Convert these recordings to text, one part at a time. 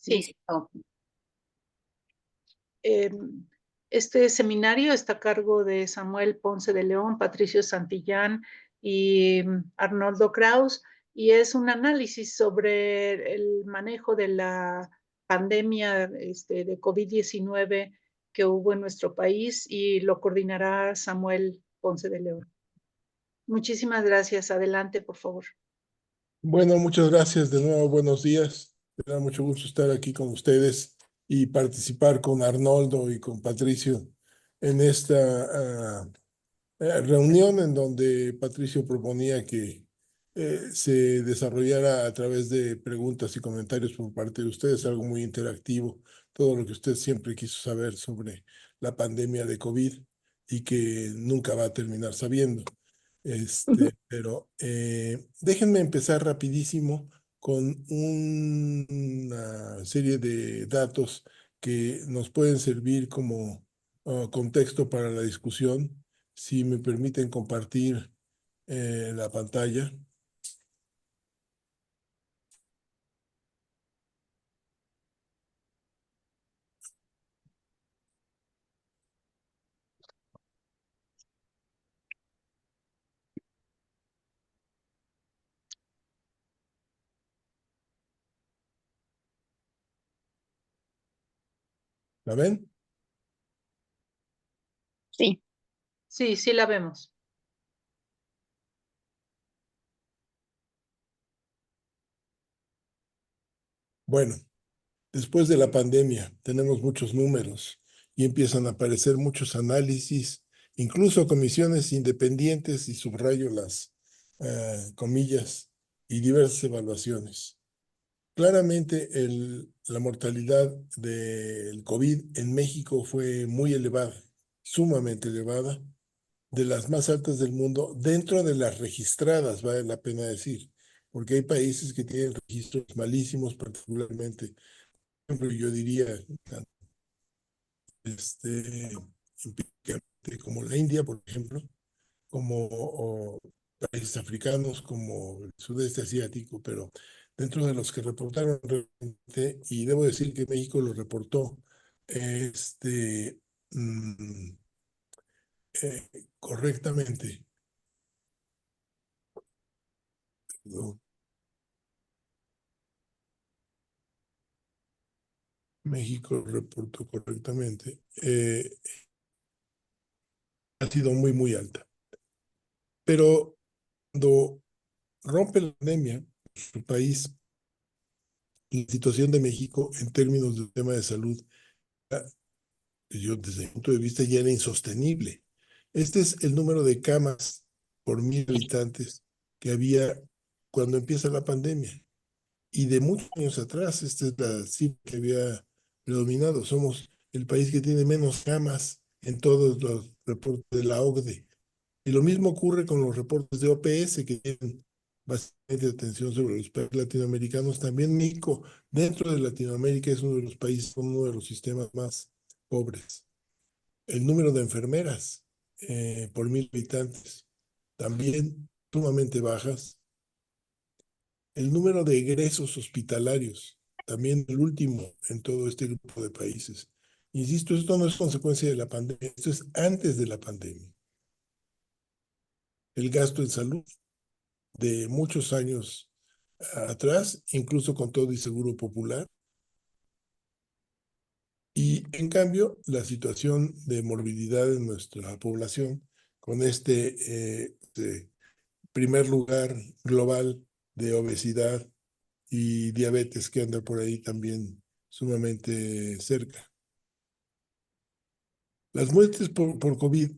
Sí. Este seminario está a cargo de Samuel Ponce de León, Patricio Santillán y Arnoldo Kraus, y es un análisis sobre el manejo de la pandemia de COVID-19 que hubo en nuestro país, y lo coordinará Samuel Ponce de León. Muchísimas gracias. Adelante, por favor. Bueno, muchas gracias de nuevo. Buenos días. Me da mucho gusto estar aquí con ustedes y participar con Arnoldo y con Patricio en esta reunión en donde Patricio proponía que se desarrollara a través de preguntas y comentarios por parte de ustedes, algo muy interactivo, todo lo que usted siempre quiso saber sobre la pandemia de COVID y que nunca va a terminar sabiendo. Pero déjenme empezar rapidísimo con una serie de datos que nos pueden servir como contexto para la discusión. Si me permiten compartir la pantalla. ¿La ven? Sí. Sí, sí la vemos. Bueno, después de la pandemia tenemos muchos números y empiezan a aparecer muchos análisis, incluso comisiones independientes, y subrayo las comillas, y diversas evaluaciones. Claramente la mortalidad del COVID en México fue muy elevada, sumamente elevada, de las más altas del mundo, dentro de las registradas, vale la pena decir, porque hay países que tienen registros malísimos, particularmente, por ejemplo, yo diría, como la India, por ejemplo, como países africanos, como el sudeste asiático, pero dentro de los que reportaron realmente, y debo decir que México lo reportó mm, correctamente. ¿No? México lo reportó correctamente. Ha sido muy, muy alta. Pero cuando rompe la pandemia, su país, la situación de México en términos del tema de salud, yo desde mi punto de vista ya era insostenible. Este es el número de camas por 1,000 habitantes que había cuando empieza la pandemia. Y de muchos años atrás, esta es la cifra que había predominado. Somos el país que tiene menos camas en todos los reportes de la OCDE. Y lo mismo ocurre con los reportes de OPS, que tienen bastante atención sobre los países latinoamericanos. También México, dentro de Latinoamérica, es uno de los países con uno de los sistemas más pobres. El número de enfermeras por 1,000 habitantes, también sumamente bajas. El número de egresos hospitalarios, también el último en todo este grupo de países. Insisto, esto no es consecuencia de la pandemia, esto es antes de la pandemia. El gasto en salud de muchos años atrás, incluso con todo y seguro popular. Y en cambio, la situación de morbilidad en nuestra población, con primer lugar global de obesidad y diabetes que anda por ahí también sumamente cerca. Las muertes por COVID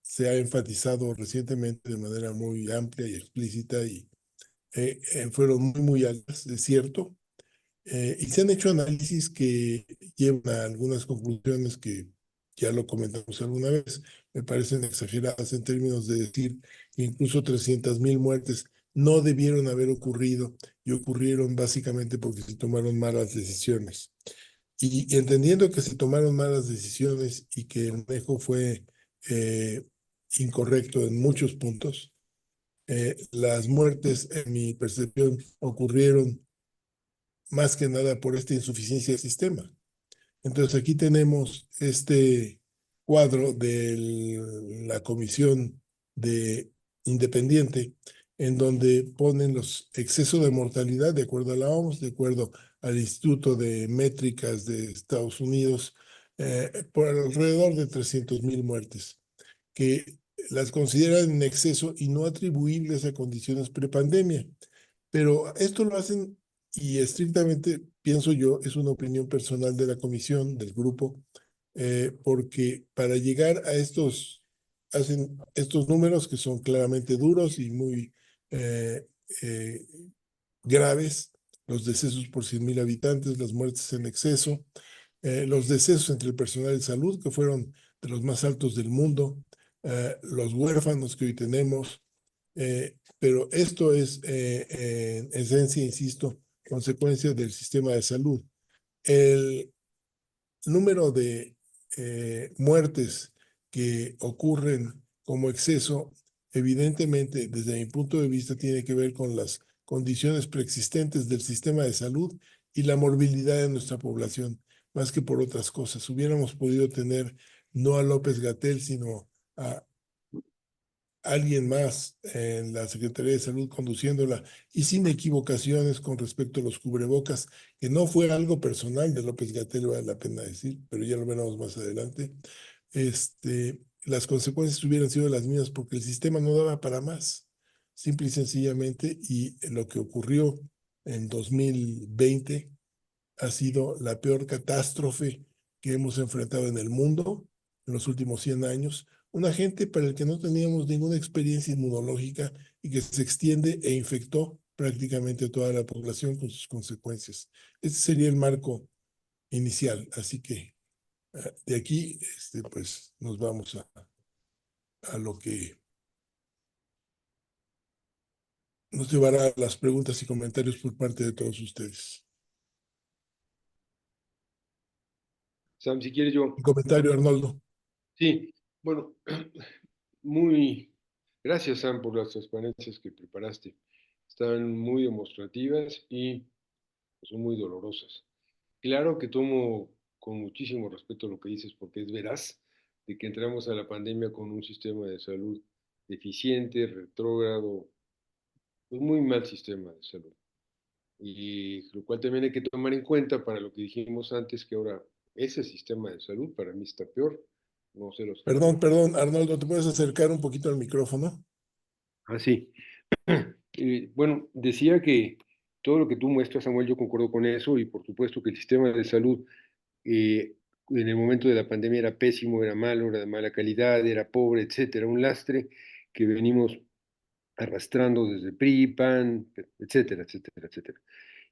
se ha enfatizado recientemente de manera muy amplia y explícita, y fueron muy, muy altas, es cierto, y se han hecho análisis que llevan a algunas conclusiones que ya lo comentamos alguna vez, me parecen exageradas en términos de decir que incluso 300,000 muertes no debieron haber ocurrido, y ocurrieron básicamente porque se tomaron malas decisiones. Y entendiendo que se tomaron malas decisiones y que el manejo fue incorrecto en muchos puntos, las muertes, en mi percepción, ocurrieron más que nada por esta insuficiencia del sistema. Entonces aquí tenemos este cuadro de la comisión de independiente, en donde ponen los excesos de mortalidad de acuerdo a la OMS, de acuerdo al Instituto de Métricas de Estados Unidos, por alrededor de 300,000 muertes, que las consideran en exceso y no atribuibles a condiciones prepandemia. Pero esto lo hacen, y estrictamente, pienso yo, es una opinión personal de la comisión, del grupo, porque para llegar a hacen estos números que son claramente duros y muy eh, eh, graves, los decesos por 100,000 habitantes, las muertes en exceso, los decesos entre el personal de salud, que fueron de los más altos del mundo, los huérfanos que hoy tenemos, pero esto es, en esencia, insisto, consecuencia del sistema de salud. El número de muertes que ocurren como exceso, evidentemente, desde mi punto de vista, tiene que ver con las condiciones preexistentes del sistema de salud y la morbilidad de nuestra población, más que por otras cosas. Hubiéramos podido tener no a López-Gatell, sino a alguien más en la Secretaría de Salud conduciéndola y sin equivocaciones con respecto a los cubrebocas, que no fue algo personal de López-Gatell, vale la pena decir, pero ya lo veremos más adelante. Las consecuencias hubieran sido las mismas porque el sistema no daba para más, simple y sencillamente, y lo que ocurrió en 2020 ha sido la peor catástrofe que hemos enfrentado en el mundo en los últimos 100 años. Una gente para el que no teníamos ninguna experiencia inmunológica y que se extiende e infectó prácticamente a toda la población con sus consecuencias. Este sería el marco inicial. Así que de aquí pues nos vamos a lo que nos llevará a las preguntas y comentarios por parte de todos ustedes. Sam, si quieres yo. Un comentario, Arnoldo. Sí, bueno, muy gracias, Sam, por las transparencias que preparaste. Están muy demostrativas y son muy dolorosas. Claro que tomo con muchísimo respeto lo que dices porque es veraz de que entramos a la pandemia con un sistema de salud deficiente, retrógrado, pues muy mal sistema de salud. Y lo cual también hay que tomar en cuenta para lo que dijimos antes, que ahora ese sistema de salud para mí está peor. No sé los que Perdón, perdón, Arnoldo, ¿te puedes acercar un poquito al micrófono? Ah, sí. Bueno, decía que todo lo que tú muestras, Samuel, yo concuerdo con eso y por supuesto que el sistema de salud en el momento de la pandemia era pésimo, era malo, era de mala calidad, era pobre, etcétera, un lastre que venimos arrastrando desde PRI, PAN, etcétera, etcétera, etcétera.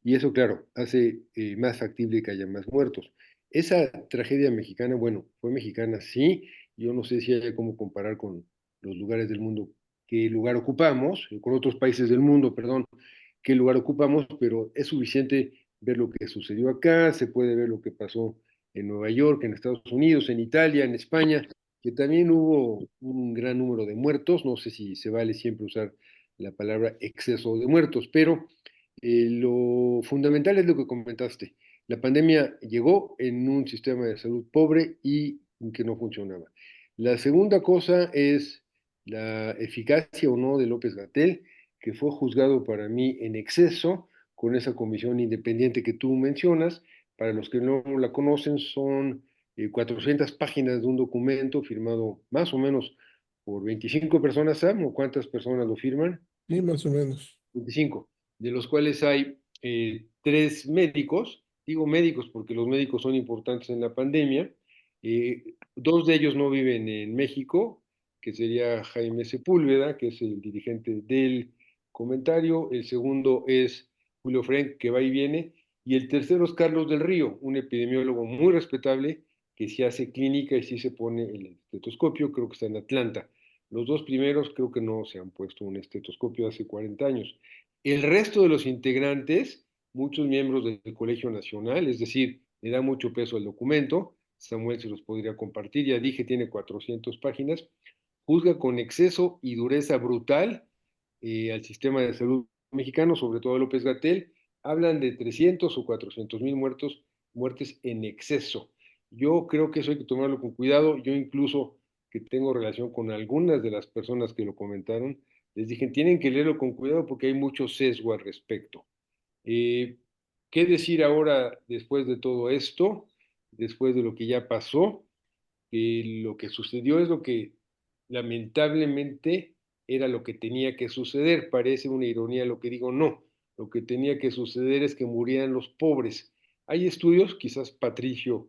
Y eso, claro, hace más factible que haya más muertos. Esa tragedia mexicana, bueno, fue mexicana, sí. Yo no sé si haya cómo comparar con los lugares del mundo, qué lugar ocupamos, con otros países del mundo, perdón, qué lugar ocupamos, pero es suficiente ver lo que sucedió acá, se puede ver lo que pasó en Nueva York, en Estados Unidos, en Italia, en España, que también hubo un gran número de muertos. No sé si se vale siempre usar la palabra exceso de muertos, pero lo fundamental es lo que comentaste. La pandemia llegó en un sistema de salud pobre y que no funcionaba. La segunda cosa es la eficacia o no de López-Gatell, que fue juzgado para mí en exceso con esa comisión independiente que tú mencionas. Para los que no la conocen, son 400 páginas de un documento firmado más o menos por 25 personas, Sam, ¿o cuántas personas lo firman? Sí, más o menos. 25, de los cuales hay 3 médicos, digo médicos porque los médicos son importantes en la pandemia. 2 de ellos no viven en México, que sería Jaime Sepúlveda, que es el dirigente del comentario. El segundo es Julio Frenk, que va y viene. Y el tercero es Carlos del Río, un epidemiólogo muy respetable que sí hace clínica y sí se pone el estetoscopio, creo que está en Atlanta. Los 2 primeros creo que no se han puesto un estetoscopio hace 40 años. El resto de los integrantes, muchos miembros del Colegio Nacional, es decir, le da mucho peso al documento, Samuel se los podría compartir, ya dije, tiene 400 páginas, juzga con exceso y dureza brutal al sistema de salud mexicano, sobre todo a López-Gatell, hablan de 300 o 400,000 muertes en exceso. Yo creo que eso hay que tomarlo con cuidado. Yo incluso que tengo relación con algunas de las personas que lo comentaron, les dije, tienen que leerlo con cuidado porque hay mucho sesgo al respecto. Eh, ¿Qué decir ahora después de todo esto? Después de lo que ya pasó, lo que sucedió es lo que lamentablemente era lo que tenía que suceder. Parece una ironía lo que digo, no. Lo que tenía que suceder es que murieran los pobres. Hay estudios, quizás Patricio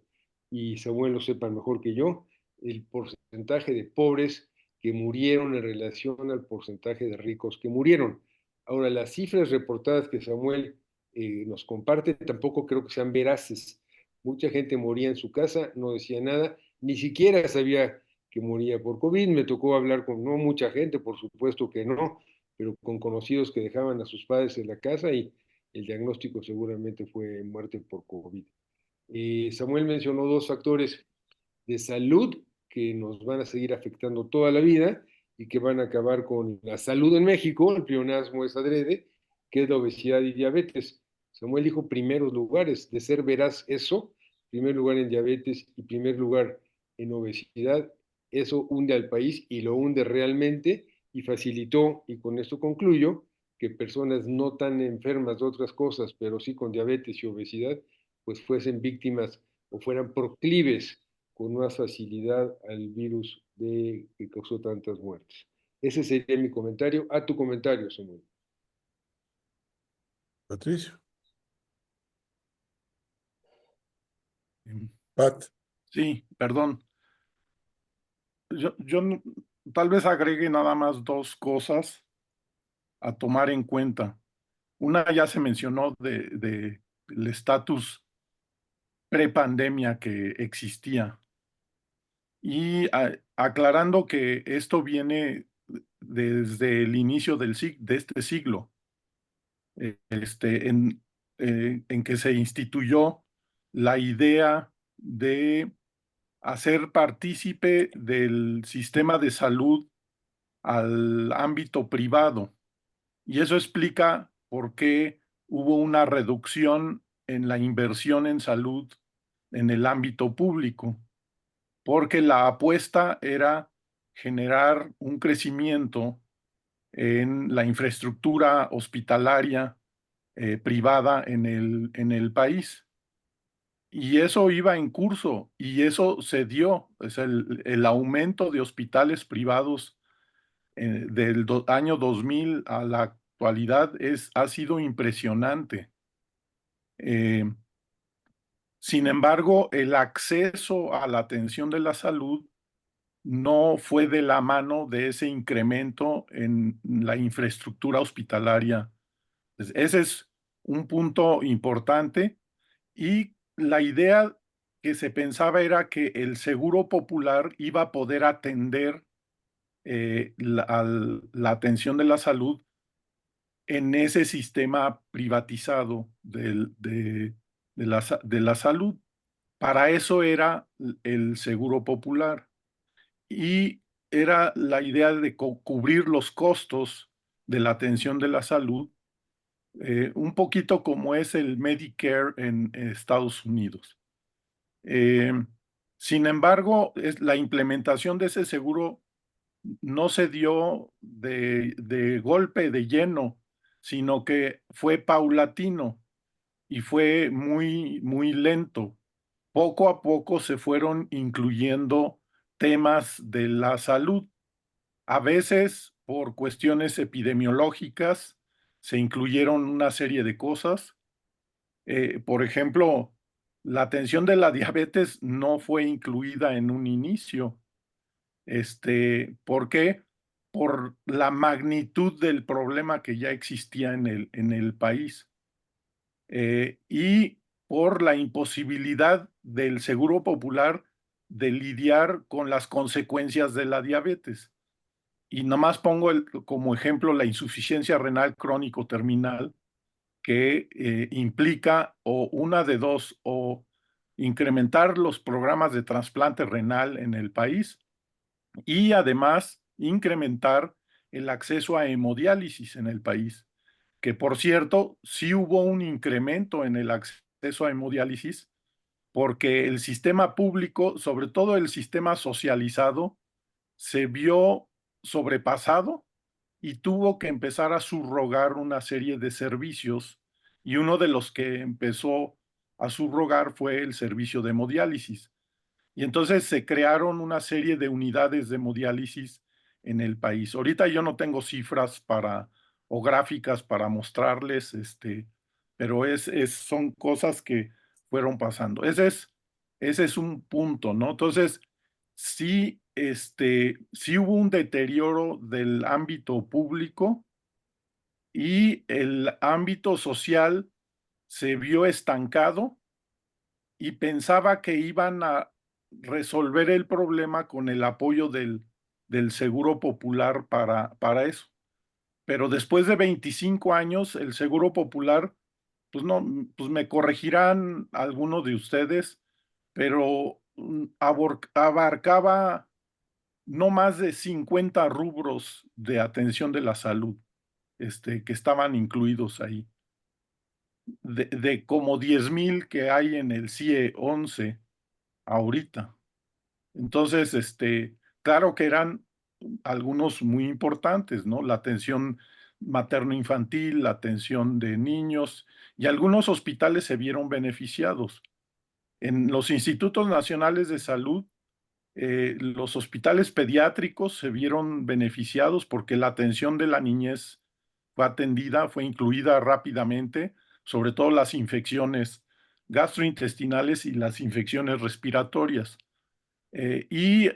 y Samuel lo sepan mejor que yo, el porcentaje de pobres que murieron en relación al porcentaje de ricos que murieron. Ahora, las cifras reportadas que Samuel nos comparte tampoco creo que sean veraces. Mucha gente moría en su casa, no decía nada, ni siquiera sabía que moría por COVID. Me tocó hablar con no mucha gente, por supuesto que no, pero con conocidos que dejaban a sus padres en la casa y el diagnóstico seguramente fue muerte por COVID. Samuel mencionó dos factores de salud que nos van a seguir afectando toda la vida y que van a acabar con la salud en México. El pleonasmo es adrede, que es la obesidad y diabetes. Samuel dijo primeros lugares, de ser veraz eso, primer lugar en diabetes y primer lugar en obesidad, eso hunde al país y lo hunde realmente y facilitó, y con esto concluyo, que personas no tan enfermas de otras cosas, pero sí con diabetes y obesidad, pues fuesen víctimas o fueran proclives con más facilidad al virus que causó tantas muertes. Ese sería mi comentario. A tu comentario, Samuel. Patricio. Mm. Pat. Sí, perdón. Yo tal vez agregue nada más dos cosas a tomar en cuenta. Una ya se mencionó de el estatus prepandemia que existía. Y aclarando que esto viene desde el inicio de este siglo, en que se instituyó la idea de hacer partícipe del sistema de salud al ámbito privado. Y eso explica por qué hubo una reducción en la inversión en salud en el ámbito público, porque la apuesta era generar un crecimiento en la infraestructura hospitalaria privada en el país. Y eso iba en curso y eso se dio. Es el aumento de hospitales privados del año 2000 a la actualidad ha sido impresionante. Sin embargo, el acceso a la atención de la salud no fue de la mano de ese incremento en la infraestructura hospitalaria. Ese es un punto importante y la idea que se pensaba era que el seguro popular iba a poder atender la atención de la salud en ese sistema privatizado de la salud. Para eso era el seguro popular y era la idea de cubrir los costos de la atención de la salud, un poquito como es el Medicare en Estados Unidos. Sin embargo, la implementación de ese seguro no se dio de golpe, de lleno, sino que fue paulatino y fue muy, muy lento. Poco a poco se fueron incluyendo temas de la salud. A veces, por cuestiones epidemiológicas, se incluyeron una serie de cosas. Por ejemplo, la atención de la diabetes no fue incluida en un inicio. ¿Por qué? Por la magnitud del problema que ya existía en el país y por la imposibilidad del Seguro Popular de lidiar con las consecuencias de la diabetes. Y nomás pongo como ejemplo la insuficiencia renal crónico terminal, que implica o una de dos, o incrementar los programas de trasplante renal en el país y además incrementar el acceso a hemodiálisis en el país. que por cierto, sí hubo un incremento en el acceso a hemodiálisis, porque el sistema público, sobre todo el sistema socializado, se vio sobrepasado y tuvo que empezar a subrogar una serie de servicios, y uno de los que empezó a subrogar fue el servicio de hemodiálisis. Y entonces se crearon una serie de unidades de hemodiálisis en el país. Ahorita yo no tengo cifras o gráficas para mostrarles, pero son cosas que fueron pasando. Ese es un punto, ¿no? Entonces, sí, sí hubo un deterioro del ámbito público y el ámbito social se vio estancado, y pensaba que iban a resolver el problema con el apoyo del Seguro Popular para eso. Pero después de 25 años, el Seguro Popular, pues no, pues me corregirán algunos de ustedes, pero abarcaba no más de 50 rubros de atención de la salud, que estaban incluidos ahí. De como 10,000 que hay en el CIE 11 ahorita. Entonces, claro que eran algunos muy importantes, ¿no? La atención materno-infantil, la atención de niños, y algunos hospitales se vieron beneficiados. En los institutos nacionales de salud, los hospitales pediátricos se vieron beneficiados porque la atención de la niñez fue atendida, fue incluida rápidamente, sobre todo las infecciones gastrointestinales y las infecciones respiratorias. Y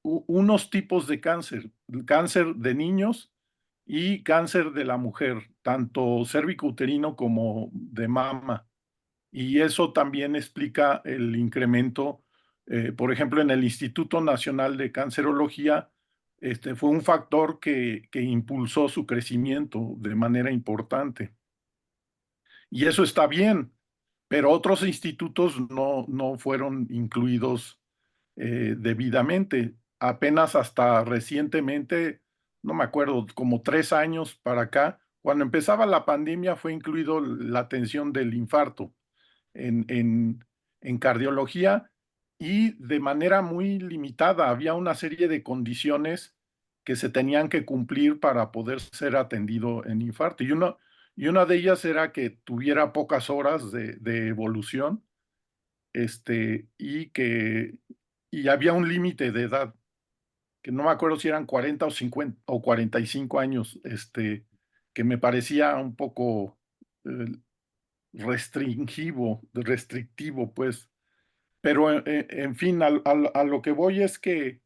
unos tipos de cáncer, el cáncer de niños y cáncer de la mujer, tanto cérvico-uterino como de mama. Y eso también explica el incremento, por ejemplo, en el Instituto Nacional de Cancerología, fue un factor que impulsó su crecimiento de manera importante. Y eso está bien, pero otros institutos no fueron incluidos debidamente. Apenas hasta recientemente, no me acuerdo, como 3 años para acá, cuando empezaba la pandemia fue incluido la atención del infarto en, en, en cardiología, y de manera muy limitada. Había una serie de condiciones que se tenían que cumplir para poder ser atendido en infarto. Y una de ellas era que tuviera pocas horas de evolución, y había un límite de edad, que no me acuerdo si eran 40 o 50 o 45 años, que me parecía un poco eh, restrictivo, pues. Pero en fin, a lo que voy es que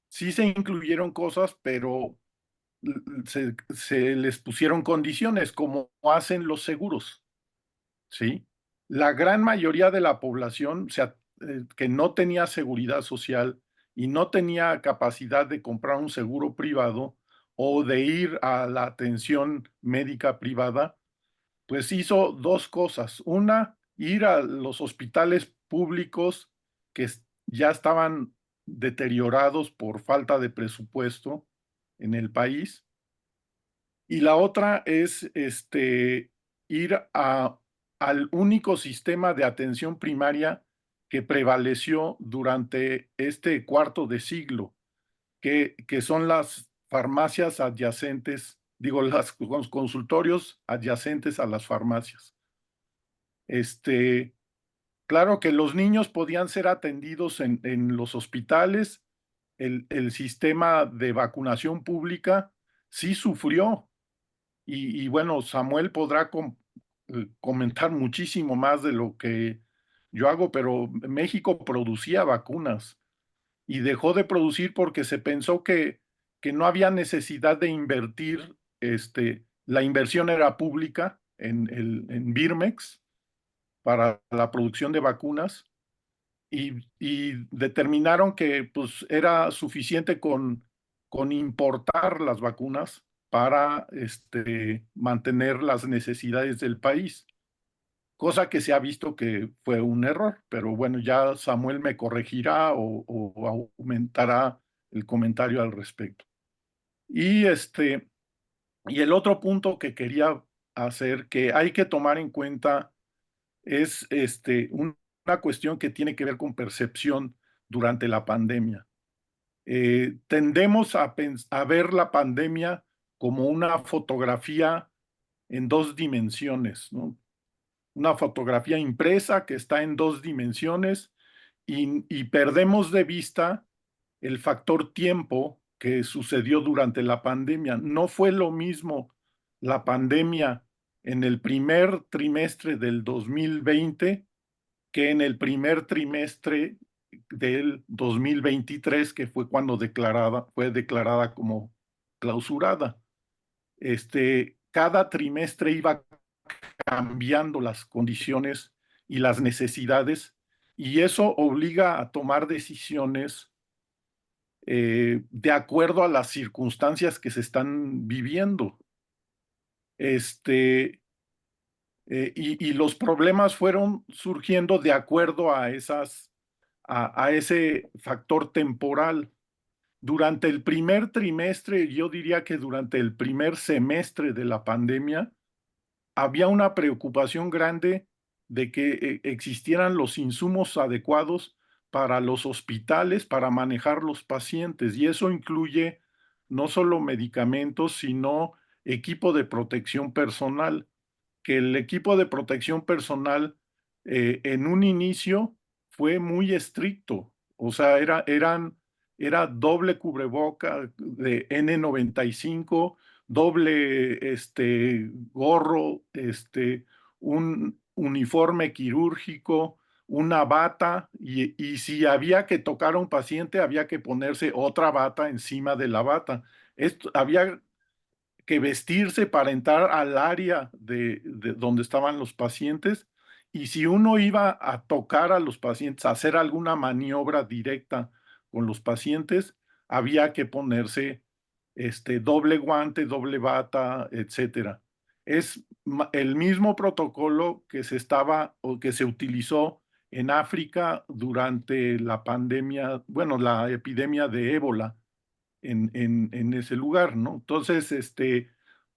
sí se incluyeron cosas, pero se les pusieron condiciones, como hacen los seguros, ¿sí? La gran mayoría de la población, o sea, que no tenía seguridad social y no tenía capacidad de comprar un seguro privado o de ir a la atención médica privada, pues hizo dos cosas. Una, ir a los hospitales públicos que ya estaban deteriorados por falta de presupuesto en el país. Y la otra es ir al único sistema de atención primaria que prevaleció durante este cuarto de siglo, que son las farmacias adyacentes, digo, los consultorios adyacentes a las farmacias. Claro que los niños podían ser atendidos en los hospitales. El sistema de vacunación pública sí sufrió. Y bueno, Samuel podrá comentar muchísimo más de lo que yo hago, pero México producía vacunas y dejó de producir porque se pensó que no había necesidad de invertir. La inversión era pública en Birmex para la producción de vacunas, y determinaron que pues era suficiente con importar las vacunas para mantener las necesidades del país, cosa que se ha visto que fue un error, pero bueno, ya Samuel me corregirá o aumentará el comentario al respecto. Y el otro punto que quería hacer, que hay que tomar en cuenta, es una cuestión que tiene que ver con percepción durante la pandemia. Tendemos a ver la pandemia como una fotografía en dos dimensiones, ¿no? Una fotografía impresa que está en dos dimensiones y perdemos de vista el factor tiempo que sucedió durante la pandemia. No fue lo mismo la pandemia en el primer trimestre del 2020 que en el primer trimestre del 2023, que fue cuando fue declarada como clausurada. Cada trimestre iba cambiando las condiciones y las necesidades, y eso obliga a tomar decisiones de acuerdo a las circunstancias que se están viviendo. Y los problemas fueron surgiendo de acuerdo a ese factor temporal. Durante el primer trimestre, yo diría que durante el primer semestre de la pandemia, había una preocupación grande de que existieran los insumos adecuados para los hospitales, para manejar los pacientes, y eso incluye no solo medicamentos, sino equipo de protección personal, que el equipo de protección personal en un inicio fue muy estricto, o sea, era doble cubreboca de N95, doble gorro, un uniforme quirúrgico, una bata, y si había que tocar a un paciente, había que ponerse otra bata encima de la bata. Había que vestirse para entrar al área de donde estaban los pacientes, y si uno iba a tocar a los pacientes, a hacer alguna maniobra directa con los pacientes, había que ponerse doble guante, doble bata, etcétera. Es el mismo protocolo que que se utilizó en África durante la pandemia, bueno, la epidemia de ébola en ese lugar, ¿no? Entonces,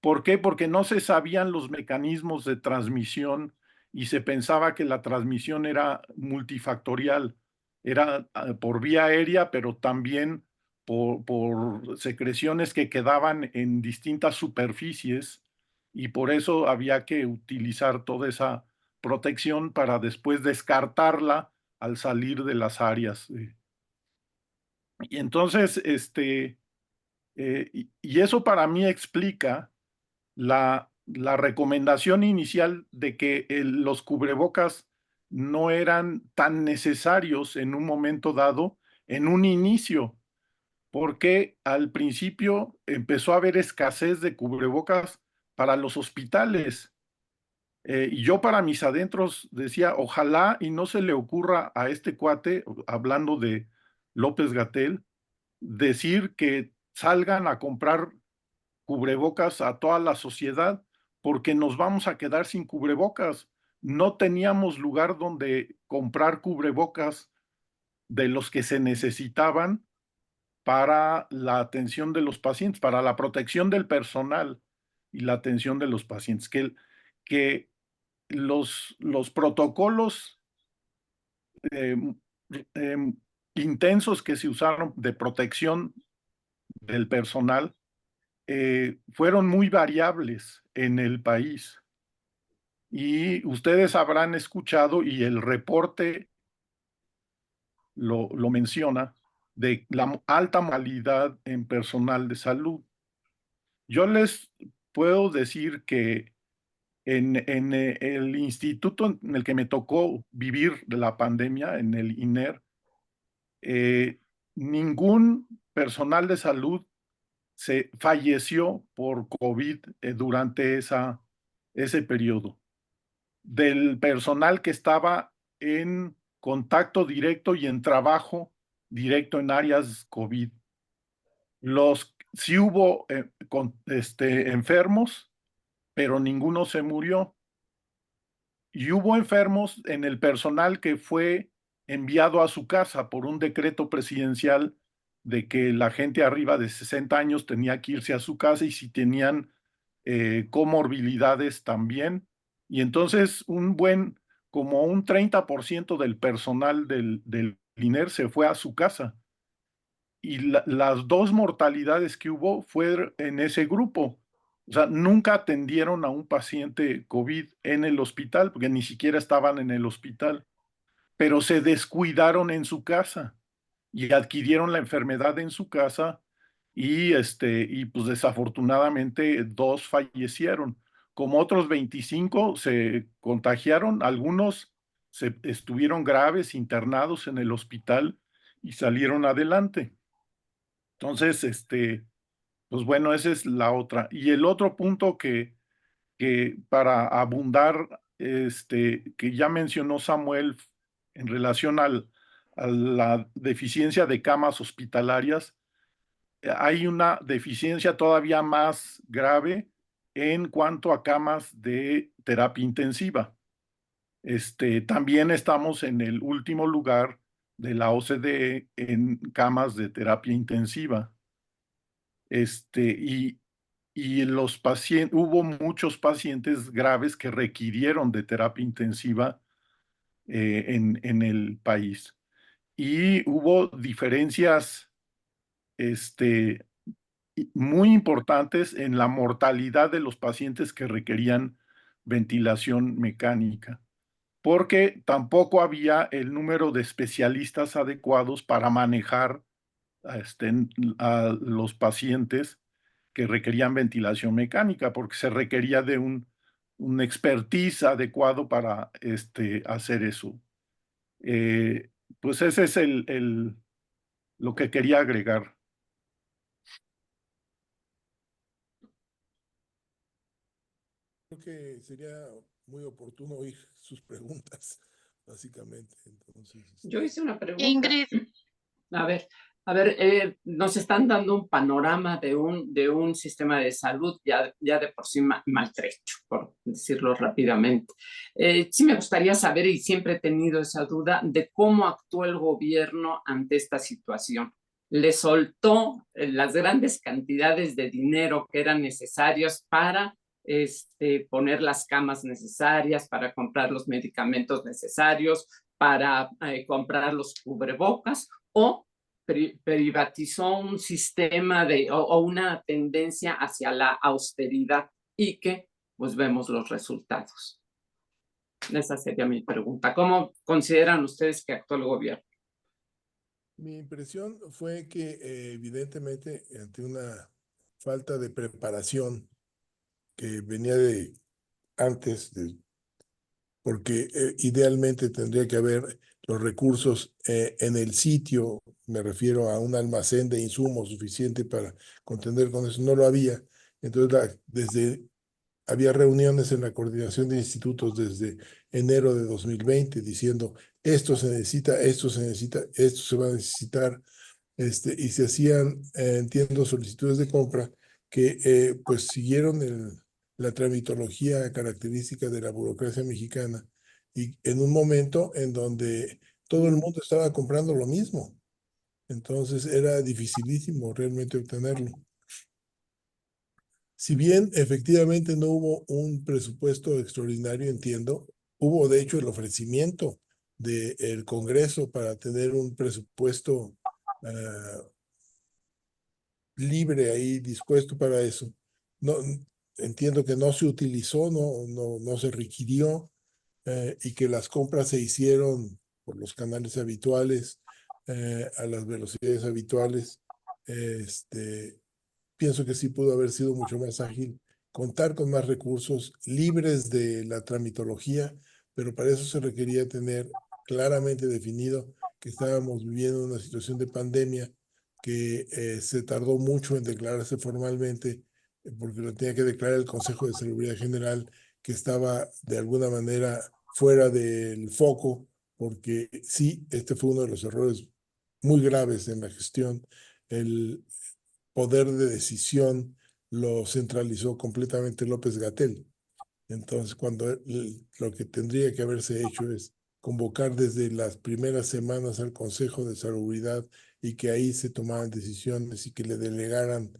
¿por qué? Porque no se sabían los mecanismos de transmisión y se pensaba que la transmisión era multifactorial, era por vía aérea, pero también por secreciones que quedaban en distintas superficies, y por eso había que utilizar toda esa protección para después descartarla al salir de las áreas. Y entonces, y eso para mí explica la recomendación inicial de que los cubrebocas no eran tan necesarios en un momento dado, en un inicio, porque al principio empezó a haber escasez de cubrebocas para los hospitales. Y yo para mis adentros decía, ojalá y no se le ocurra a este cuate, hablando de López Gatell, decir que salgan a comprar cubrebocas a toda la sociedad, porque nos vamos a quedar sin cubrebocas. No teníamos lugar donde comprar cubrebocas de los que se necesitaban para la atención de los pacientes, para la protección del personal y la atención de los pacientes. Que los protocolos eh, eh, intensos que se usaron de protección del personal fueron muy variables en el país. Y ustedes habrán escuchado, y el reporte lo menciona, de la alta mortalidad en personal de salud. Yo les puedo decir que en el instituto en el que me tocó vivir la pandemia, en el INER, ningún personal de salud se falleció por COVID durante ese periodo. Del personal que estaba en contacto directo y en trabajo directo en áreas COVID. Sí hubo enfermos, pero ninguno se murió. Y hubo enfermos en el personal que fue enviado a su casa por un decreto presidencial de que la gente arriba de 60 años tenía que irse a su casa, y si tenían comorbilidades también. Y entonces como un 30% del personal del INER se fue a su casa. Y las dos mortalidades que hubo fue en ese grupo. O sea, nunca atendieron a un paciente COVID en el hospital, porque ni siquiera estaban en el hospital, pero se descuidaron en su casa y adquirieron la enfermedad en su casa y pues desafortunadamente 2 fallecieron. Como otros 25 se contagiaron, algunos estuvieron graves, internados en el hospital y salieron adelante. Entonces, pues bueno, esa es la otra. Y el otro punto que para abundar, que ya mencionó Samuel en relación a la deficiencia de camas hospitalarias, hay una deficiencia todavía más grave en cuanto a camas de terapia intensiva. También estamos en el último lugar de la OCDE en camas de terapia intensiva. Y hubo muchos pacientes graves que requirieron de terapia intensiva en el país. Y hubo diferencias muy importantes en la mortalidad de los pacientes que requerían ventilación mecánica, porque tampoco había el número de especialistas adecuados para manejar a los pacientes que requerían ventilación mecánica, porque se requería de un expertise adecuado para hacer eso. Pues ese es lo que quería agregar. Creo que sería muy oportuno oír sus preguntas, básicamente. Entonces, Yo hice una pregunta. Ingrid. A ver, nos están dando un panorama de un sistema de salud ya de por sí maltrecho, por decirlo rápidamente. Sí me gustaría saber, y siempre he tenido esa duda, de cómo actuó el gobierno ante esta situación. ¿Le soltó las grandes cantidades de dinero que eran necesarios para poner las camas necesarias, para comprar los medicamentos necesarios, para comprar los cubrebocas, o privatizó un sistema o una tendencia hacia la austeridad y que pues vemos los resultados? Esa sería mi pregunta. ¿Cómo consideran ustedes que actuó el gobierno? Mi impresión fue que evidentemente ante una falta de preparación que venía de antes, porque idealmente tendría que haber los recursos en el sitio, me refiero a un almacén de insumos suficiente para contender con eso, no lo había. Entonces, había reuniones en la coordinación de institutos desde enero de 2020 diciendo, esto se necesita, esto se necesita, esto se va a necesitar, y se hacían, entiendo, solicitudes de compra que pues siguieron la tramitología característica de la burocracia mexicana, y en un momento en donde todo el mundo estaba comprando lo mismo. Entonces era dificilísimo realmente obtenerlo. Si bien efectivamente no hubo un presupuesto extraordinario, entiendo, hubo de hecho el ofrecimiento del Congreso para tener un presupuesto libre ahí, dispuesto para eso. No, entiendo que no se utilizó, no se requirió, y que las compras se hicieron por los canales habituales, a las velocidades habituales. Pienso que sí pudo haber sido mucho más ágil, contar con más recursos libres de la tramitología, pero para eso se requería tener claramente definido que estábamos viviendo una situación de pandemia que se tardó mucho en declararse formalmente, porque lo tenía que declarar el Consejo de Salubridad General, que estaba de alguna manera fuera del foco, porque sí, este fue uno de los errores muy graves en la gestión. El poder de decisión lo centralizó completamente López-Gatell. Entonces, cuando lo que tendría que haberse hecho es convocar desde las primeras semanas al Consejo de Salubridad y que ahí se tomaran decisiones y que le delegaran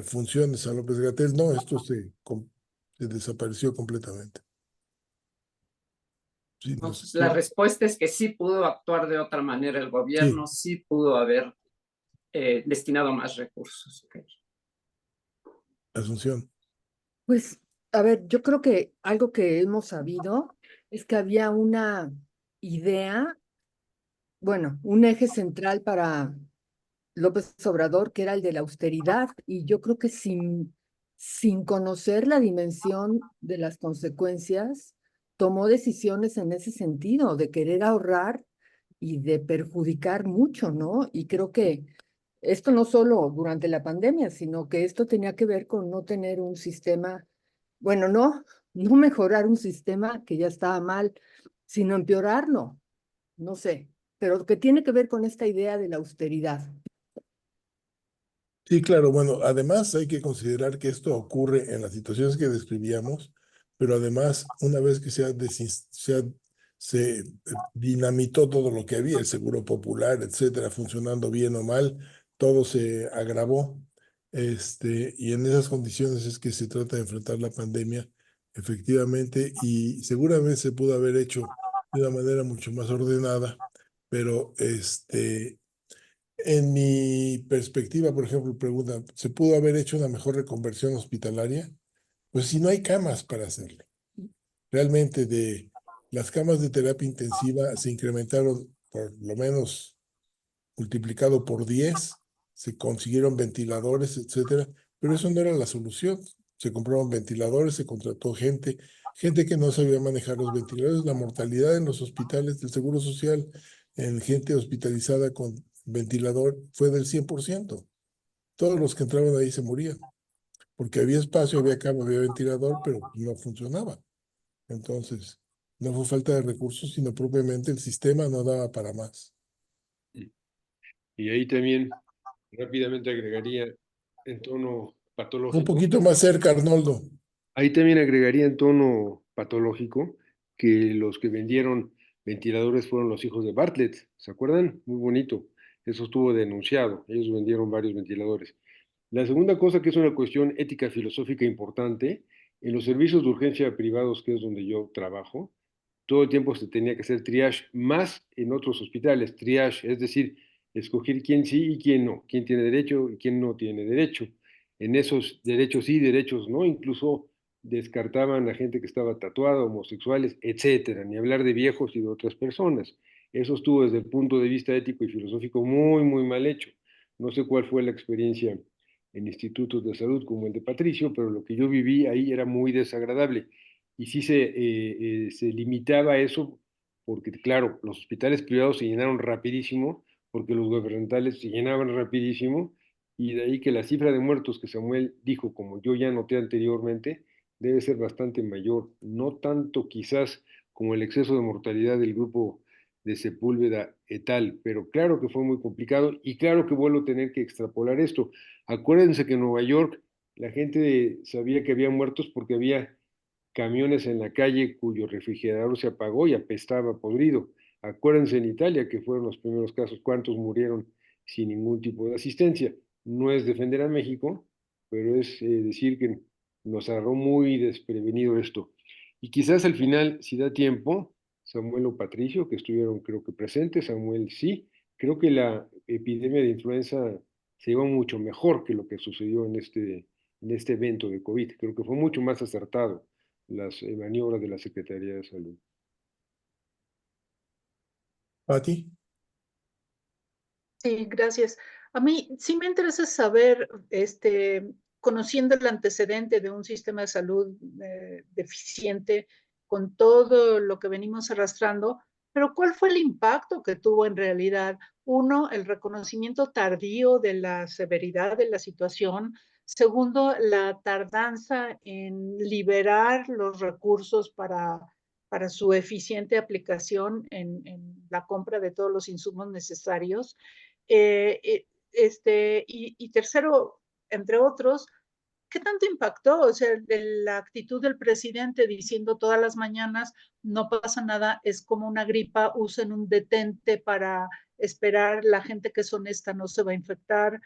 funciones a López-Gatell. No, esto se desapareció completamente. Sí, Entonces, la respuesta es que sí pudo actuar de otra manera el gobierno, sí pudo haber destinado más recursos. Okay. Asunción. Pues, a ver, yo creo que algo que hemos sabido es que había una idea, bueno, un eje central para López Obrador, que era el de la austeridad, y yo creo que sin conocer la dimensión de las consecuencias, tomó decisiones en ese sentido, de querer ahorrar y de perjudicar mucho, ¿no? Y creo que esto no solo durante la pandemia, sino que esto tenía que ver con no tener un sistema, bueno, no mejorar un sistema que ya estaba mal, sino empeorarlo, no sé, pero que tiene que ver con esta idea de la austeridad. Sí, claro, bueno, además hay que considerar que esto ocurre en las situaciones que describíamos, pero además una vez que se dinamitó todo lo que había, el seguro popular, etcétera, funcionando bien o mal, todo se agravó, y en esas condiciones es que se trata de enfrentar la pandemia, efectivamente, y seguramente se pudo haber hecho de una manera mucho más ordenada, pero en mi perspectiva, por ejemplo, preguntan, ¿se pudo haber hecho una mejor reconversión hospitalaria? Pues si no hay camas para hacerlo. Realmente de las camas de terapia intensiva se incrementaron por lo menos multiplicado por 10, se consiguieron ventiladores, etcétera, pero eso no era la solución. Se compraron ventiladores, se contrató gente que no sabía manejar los ventiladores. La mortalidad en los hospitales del Seguro Social en gente hospitalizada con ventilador fue del 100%. Todos los que entraban ahí se morían, porque había espacio, había cama, había ventilador, pero no funcionaba. Entonces, no fue falta de recursos, sino propiamente el sistema no daba para más. Y ahí también rápidamente agregaría en tono Un patológico. poquito más cerca, Arnoldo. Ahí también agregaría en tono patológico que los que vendieron ventiladores fueron los hijos de Bartlett, ¿se acuerdan? Muy bonito, eso estuvo denunciado, ellos vendieron varios ventiladores. La segunda cosa que es una cuestión ética filosófica importante, en los servicios de urgencia privados, que es donde yo trabajo, todo el tiempo se tenía que hacer triage, más en otros hospitales, triage, es decir, escoger quién sí y quién no, quién tiene derecho y quién no tiene derecho. En esos derechos sí, derechos no, incluso descartaban a gente que estaba tatuada, homosexuales, etcétera, ni hablar de viejos y de otras personas. Eso estuvo desde el punto de vista ético y filosófico muy, muy mal hecho. No sé cuál fue la experiencia en institutos de salud como el de Patricio, pero lo que yo viví ahí era muy desagradable. Y sí se limitaba a eso porque, claro, los hospitales privados se llenaron rapidísimo, porque los gubernamentales se llenaban rapidísimo, y de ahí que la cifra de muertos que Samuel dijo, como yo ya noté anteriormente, debe ser bastante mayor, no tanto quizás como el exceso de mortalidad del grupo de Sepúlveda et al, pero claro que fue muy complicado y claro que vuelvo a tener que extrapolar esto. Acuérdense que en Nueva York la gente sabía que había muertos porque había camiones en la calle cuyo refrigerador se apagó y apestaba podrido. Acuérdense en Italia que fueron los primeros casos, cuántos murieron sin ningún tipo de asistencia. No es defender a México, pero es decir que nos agarró muy desprevenido esto. Y quizás al final, si da tiempo, Samuel o Patricio, que estuvieron creo que presentes, Samuel sí, creo que la epidemia de influenza se llevó mucho mejor que lo que sucedió en este evento de COVID. Creo que fue mucho más acertado las maniobras de la Secretaría de Salud. Pati. Sí, gracias. A mí sí me interesa saber, conociendo el antecedente de un sistema de salud deficiente, con todo lo que venimos arrastrando, pero ¿cuál fue el impacto que tuvo en realidad? Uno, el reconocimiento tardío de la severidad de la situación. Segundo, la tardanza en liberar los recursos para su eficiente aplicación en la compra de todos los insumos necesarios. Y tercero, entre otros, ¿qué tanto impactó? O sea, la actitud del presidente diciendo todas las mañanas no pasa nada, es como una gripa, usen un detente para esperar, la gente que es honesta no se va a infectar.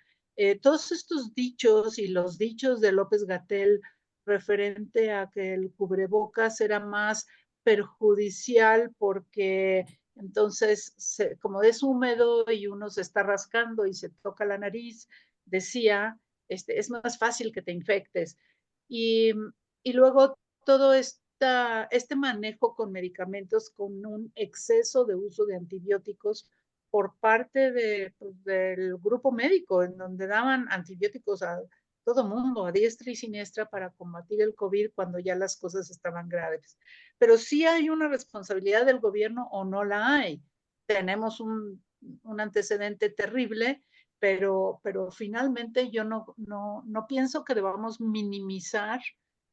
Todos estos dichos y los dichos de López-Gatell referente a que el cubrebocas era más perjudicial porque entonces, como es húmedo y uno se está rascando y se toca la nariz, decía, es más fácil que te infectes. Y, y luego todo este manejo con medicamentos, con un exceso de uso de antibióticos por parte pues, del grupo médico, en donde daban antibióticos a todo mundo, a diestra y siniestra, para combatir el COVID cuando ya las cosas estaban graves. Pero sí hay una responsabilidad del gobierno o no la hay. Tenemos un antecedente terrible, pero finalmente yo no pienso que debamos minimizar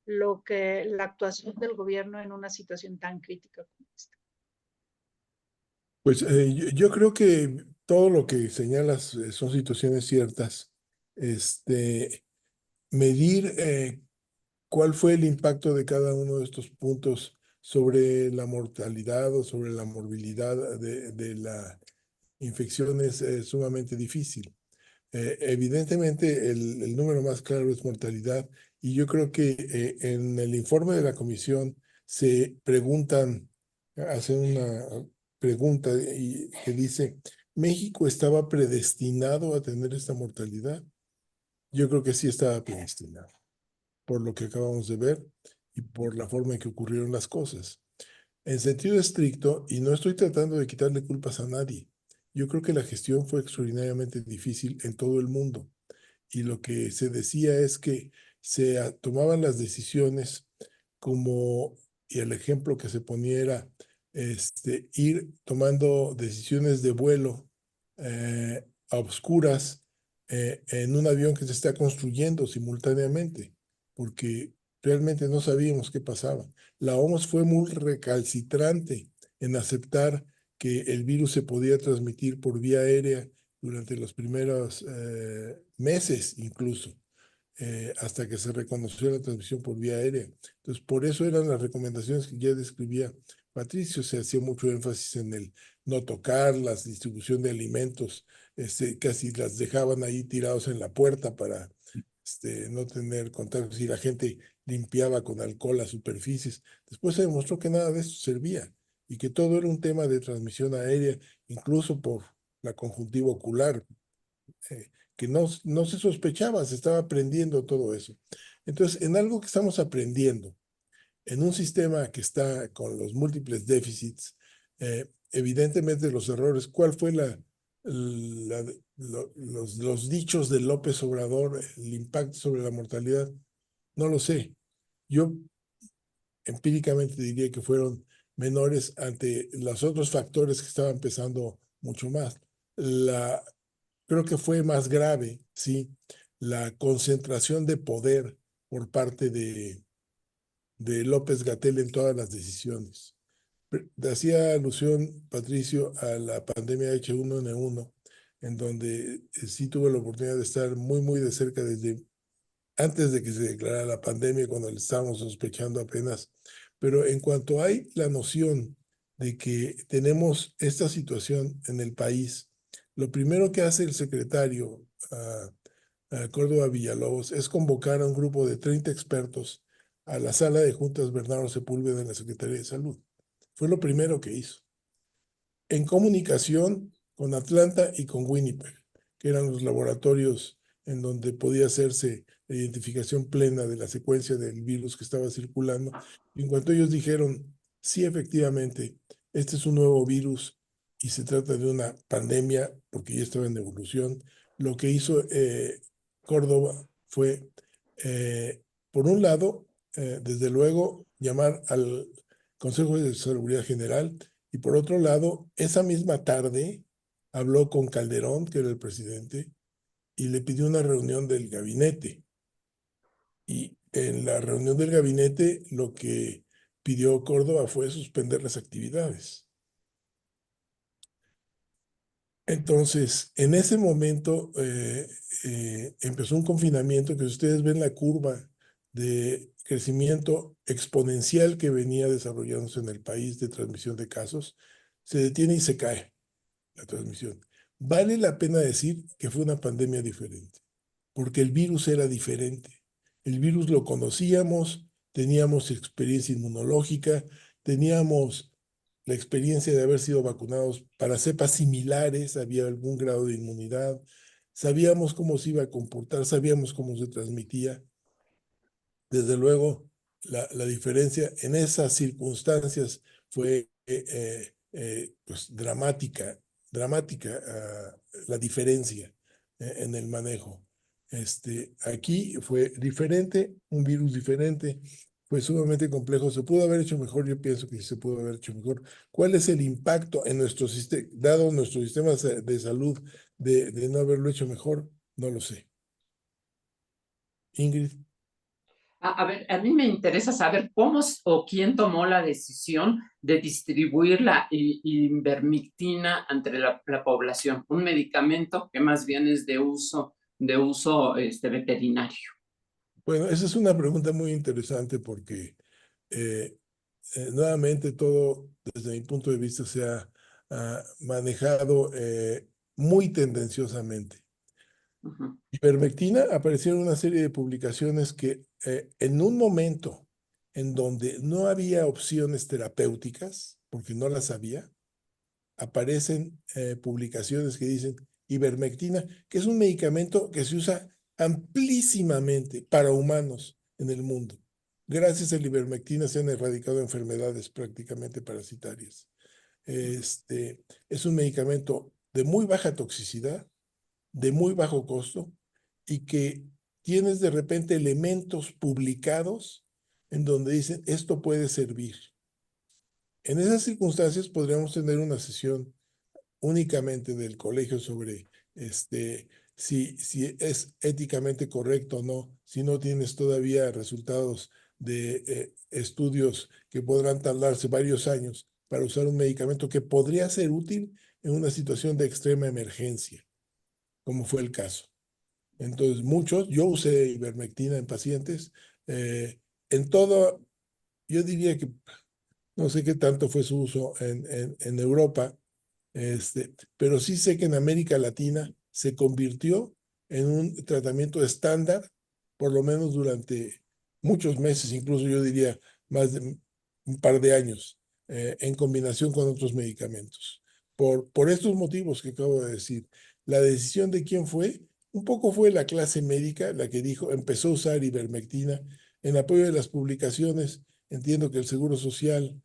la actuación del gobierno en una situación tan crítica como esta. Pues yo creo que todo lo que señalas son situaciones ciertas. Medir cuál fue el impacto de cada uno de estos puntos sobre la mortalidad o sobre la morbilidad de la infección es sumamente difícil. Evidentemente, el número más claro es mortalidad, y yo creo que en el informe de la comisión se preguntan, hacen una pregunta que dice, ¿México estaba predestinado a tener esta mortalidad? Yo creo que sí estaba predestinado, por lo que acabamos de ver y por la forma en que ocurrieron las cosas. En sentido estricto, y no estoy tratando de quitarle culpas a nadie, yo creo que la gestión fue extraordinariamente difícil en todo el mundo. Y lo que se decía es que se tomaban las decisiones como, y el ejemplo que se ponía era ir tomando decisiones de vuelo a obscuras en un avión que se está construyendo simultáneamente, porque realmente no sabíamos qué pasaba. La OMS fue muy recalcitrante en aceptar que el virus se podía transmitir por vía aérea durante los primeros meses incluso, hasta que se reconoció la transmisión por vía aérea. Entonces, por eso eran las recomendaciones que ya describía Patricio. Se hacía mucho énfasis en el no tocar, la distribución de alimentos, casi las dejaban ahí tirados en la puerta para no tener contactos, y la gente limpiaba con alcohol las superficies. Después se demostró que nada de eso servía y que todo era un tema de transmisión aérea, incluso por la conjuntiva ocular, que no se sospechaba, se estaba aprendiendo todo eso. Entonces, en algo que estamos aprendiendo, en un sistema que está con los múltiples déficits, evidentemente los errores, ¿cuál fue los dichos de López Obrador, el impacto sobre la mortalidad? No lo sé. Yo empíricamente diría que fueron menores ante los otros factores que estaban pesando mucho más. Creo que fue más grave, sí, la concentración de poder por parte de López-Gatell en todas las decisiones. Hacía alusión, Patricio, a la pandemia H1N1, en donde sí tuve la oportunidad de estar muy, muy de cerca desde antes de que se declarara la pandemia, cuando le estábamos sospechando apenas. Pero en cuanto hay la noción de que tenemos esta situación en el país, lo primero que hace el secretario Córdoba Villalobos es convocar a un grupo de 30 expertos a la sala de juntas Bernardo Sepúlveda en la Secretaría de Salud. Fue lo primero que hizo. En comunicación con Atlanta y con Winnipeg, que eran los laboratorios en donde podía hacerse la identificación plena de la secuencia del virus que estaba circulando. Y en cuanto ellos dijeron, sí, efectivamente, este es un nuevo virus y se trata de una pandemia porque ya estaba en evolución, lo que hizo Córdoba fue, por un lado, desde luego, llamar al Consejo de Seguridad General, y por otro lado, esa misma tarde habló con Calderón, que era el presidente, y le pidió una reunión del gabinete. Y en la reunión del gabinete lo que pidió Córdoba fue suspender las actividades. Entonces, en ese momento empezó un confinamiento que, si ustedes ven la curva de crecimiento exponencial que venía desarrollándose en el país de transmisión de casos, se detiene y se cae la transmisión. Vale la pena decir que fue una pandemia diferente. porque el virus era diferente. El virus lo conocíamos, teníamos experiencia inmunológica, teníamos la experiencia de haber sido vacunados para cepas similares, había algún grado de inmunidad, sabíamos cómo se iba a comportar, sabíamos cómo se transmitía. Desde luego, la diferencia en esas circunstancias fue pues dramática la diferencia en el manejo. Aquí fue diferente, un virus diferente, fue sumamente complejo. ¿Se pudo haber hecho mejor? Yo pienso que se pudo haber hecho mejor. ¿Cuál es el impacto en nuestro sistema, dado nuestro sistema de salud, de no haberlo hecho mejor? No lo sé. Ingrid. A ver, a mí me interesa saber cómo o quién tomó la decisión de distribuir la ivermectina entre la población, un medicamento que más bien es de uso veterinario. Bueno, esa es una pregunta muy interesante porque nuevamente todo desde mi punto de vista se ha manejado muy tendenciosamente. Uh-huh. Ivermectina aparecieron una serie de publicaciones que en un momento en donde no había opciones terapéuticas, porque no las había, aparecen publicaciones que dicen ivermectina, que es un medicamento que se usa amplísimamente para humanos en el mundo. Gracias a la ivermectina se han erradicado enfermedades prácticamente parasitarias. Es un medicamento de muy baja toxicidad, de muy bajo costo, y que tienes de repente elementos publicados en donde dicen esto puede servir. En esas circunstancias podríamos tener una sesión únicamente del colegio sobre si es éticamente correcto o no, si no tienes todavía resultados de estudios que podrán tardarse varios años para usar un medicamento que podría ser útil en una situación de extrema emergencia, como fue el caso. Entonces, yo usé ivermectina en pacientes, en todo, yo diría que no sé qué tanto fue su uso en Europa, pero sí sé que en América Latina se convirtió en un tratamiento estándar, por lo menos durante muchos meses, incluso yo diría más de un par de años, en combinación con otros medicamentos. Por estos motivos que acabo de decir, la decisión de quién fue, un poco fue la clase médica la que dijo, empezó a usar ivermectina en apoyo de las publicaciones. Entiendo que el Seguro Social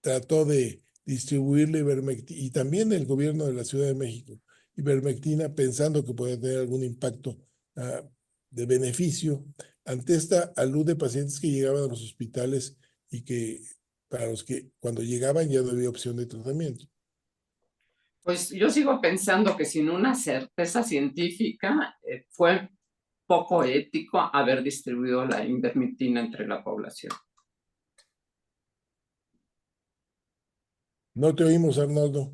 trató de distribuir la ivermectina, y también el gobierno de la Ciudad de México, ivermectina, pensando que puede tener algún impacto de beneficio ante esta alud de pacientes que llegaban a los hospitales y que para los que cuando llegaban ya no había opción de tratamiento. Pues yo sigo pensando que sin una certeza científica fue poco ético haber distribuido la ivermectina entre la población. No te oímos, Arnoldo.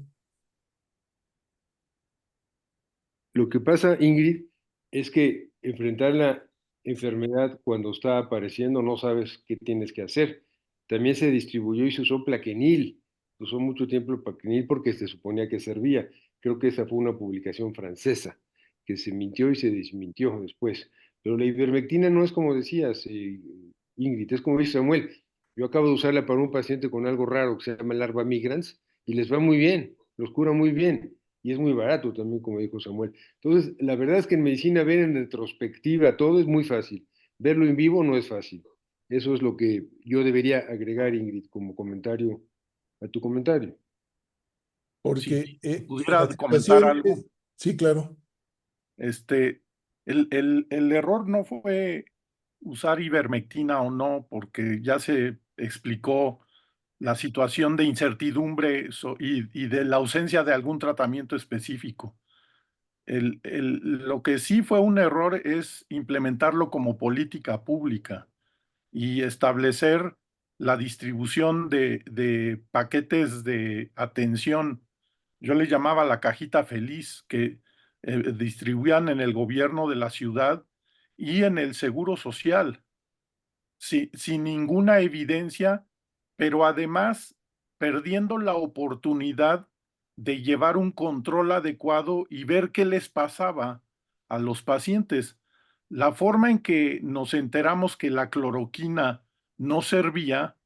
Lo que pasa, Ingrid, es que enfrentar la enfermedad cuando está apareciendo no sabes qué tienes que hacer. También se distribuyó y se usó plaquenil. Se usó mucho tiempo el plaquenil porque se suponía que servía. Creo que esa fue una publicación francesa que se mintió y se desmintió después. Pero la ivermectina no es como decías, Ingrid, es como dice Samuel. Yo acabo de usarla para un paciente con algo raro que se llama larva migrans y les va muy bien, los cura muy bien y es muy barato también, como dijo Samuel. Entonces, la verdad es que en medicina ver en retrospectiva todo es muy fácil. Verlo en vivo no es fácil. Eso es lo que yo debería agregar, Ingrid, como comentario a tu comentario. Porque Si la pudiera comentar situación algo, sí, claro. el error no fue usar ivermectina o no, porque ya se explicó la situación de incertidumbre y de la ausencia de algún tratamiento específico. Lo que sí fue un error es implementarlo como política pública y establecer la distribución de paquetes de atención. Yo le llamaba la cajita feliz, que distribuían en el gobierno de la ciudad y en el Seguro Social, sin ninguna evidencia, pero además perdiendo la oportunidad de llevar un control adecuado y ver qué les pasaba a los pacientes. La forma en que nos enteramos que la cloroquina no servía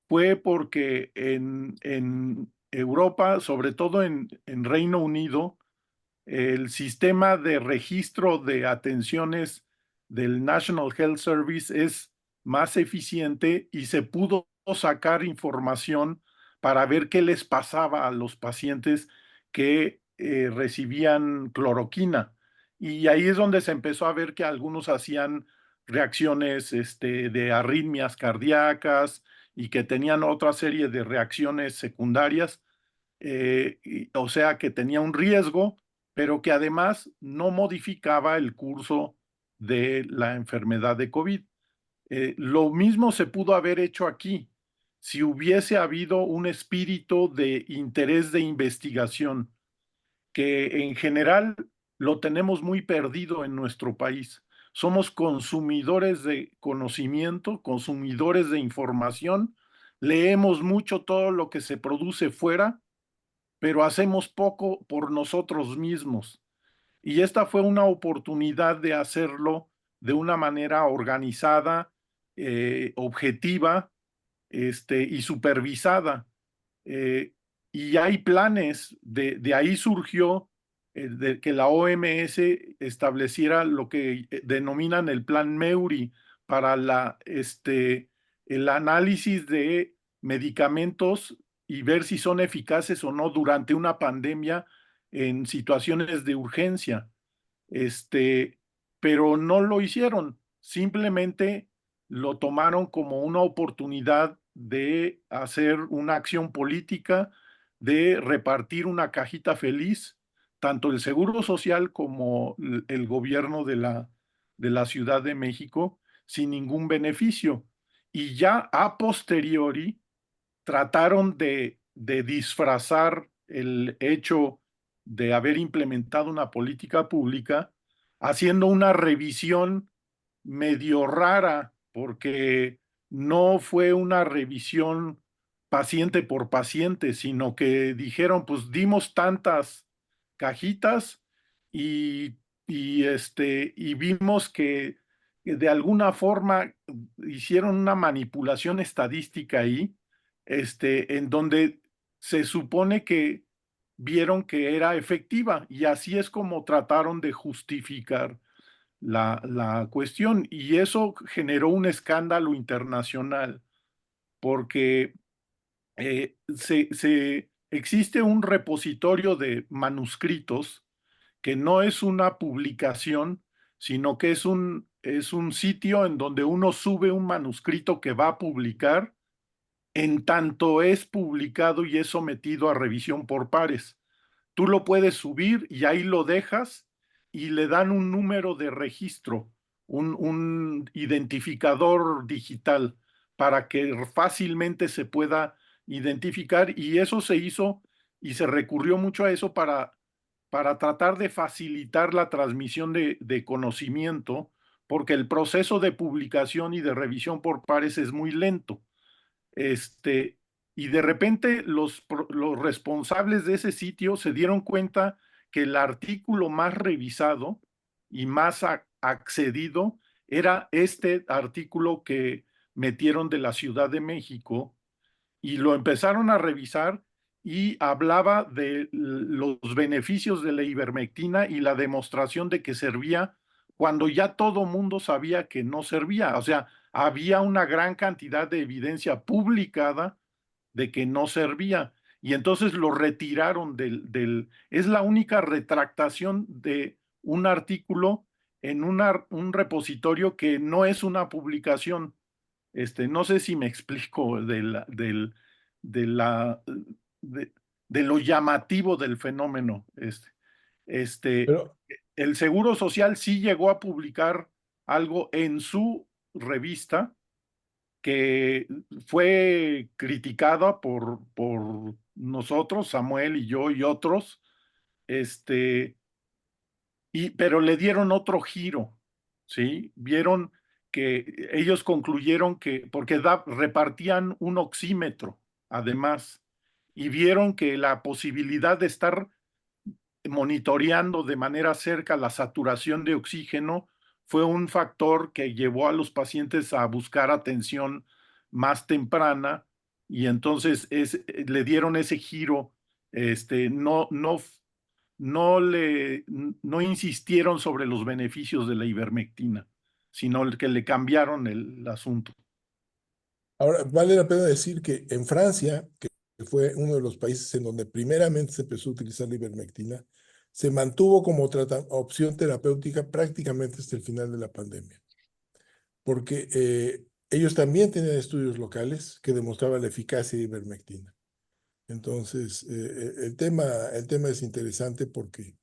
fue porque en Europa, sobre todo en Reino Unido, el sistema de registro de atenciones del National Health Service es más eficiente y se pudo sacar información para ver qué les pasaba a los pacientes que recibían cloroquina. Y ahí es donde se empezó a ver que algunos hacían reacciones de arritmias cardíacas y que tenían otra serie de reacciones secundarias, o sea que tenía un riesgo, pero que además no modificaba el curso de la enfermedad de COVID. Lo mismo se pudo haber hecho aquí si hubiese habido un espíritu de interés de investigación, que en general lo tenemos muy perdido en nuestro país. Somos consumidores de conocimiento, consumidores de información, leemos mucho todo lo que se produce fuera, pero hacemos poco por nosotros mismos. Y esta fue una oportunidad de hacerlo de una manera organizada, objetiva, y supervisada. Eh, y hay planes, de ahí surgió de que la OMS estableciera lo que denominan el Plan MEURI para el análisis de medicamentos y ver si son eficaces o no durante una pandemia en situaciones de urgencia. Este, pero no lo hicieron, simplemente lo tomaron como una oportunidad de hacer una acción política, de repartir una cajita feliz, tanto el Seguro Social como el gobierno de la Ciudad de México, sin ningún beneficio. Y ya a posteriori trataron de disfrazar el hecho de haber implementado una política pública, haciendo una revisión medio rara, porque no fue una revisión paciente por paciente, sino que dijeron, pues dimos tantas cajitas y, y vimos que de alguna forma hicieron una manipulación estadística ahí, en donde se supone que vieron que era efectiva, y así es como trataron de justificar la cuestión, y eso generó un escándalo internacional porque existe un repositorio de manuscritos que no es una publicación, sino que es un sitio en donde uno sube un manuscrito que va a publicar en tanto es publicado y es sometido a revisión por pares. Tú lo puedes subir y ahí lo dejas y le dan un número de registro, un identificador digital para que fácilmente se pueda identificar, y eso se hizo y se recurrió mucho a eso para tratar de facilitar la transmisión de conocimiento, porque el proceso de publicación y de revisión por pares es muy lento. Y de repente los responsables de ese sitio se dieron cuenta que el artículo más revisado y más accedido era este artículo que metieron de la Ciudad de México, y lo empezaron a revisar y hablaba de los beneficios de la ivermectina y la demostración de que servía cuando ya todo mundo sabía que no servía. O sea, había una gran cantidad de evidencia publicada de que no servía. Y entonces lo retiraron es la única retractación de un artículo en un repositorio que no es una publicación. No sé si me explico de, la, de, de lo llamativo del fenómeno. Este, Pero, el Seguro Social sí llegó a publicar algo en su revista que fue criticada por nosotros, Samuel y yo y otros, pero le dieron otro giro, ¿sí? Vieron que ellos concluyeron que, porque repartían un oxímetro, además, y vieron que la posibilidad de estar monitoreando de manera cerca la saturación de oxígeno fue un factor que llevó a los pacientes a buscar atención más temprana y entonces le dieron ese giro, no insistieron sobre los beneficios de la ivermectina, sino que le cambiaron el asunto. Ahora, vale la pena decir que en Francia, que fue uno de los países en donde primeramente se empezó a utilizar la ivermectina, se mantuvo como opción terapéutica prácticamente hasta el final de la pandemia, porque ellos también tenían estudios locales que demostraban la eficacia de ivermectina. Entonces, el tema es interesante porque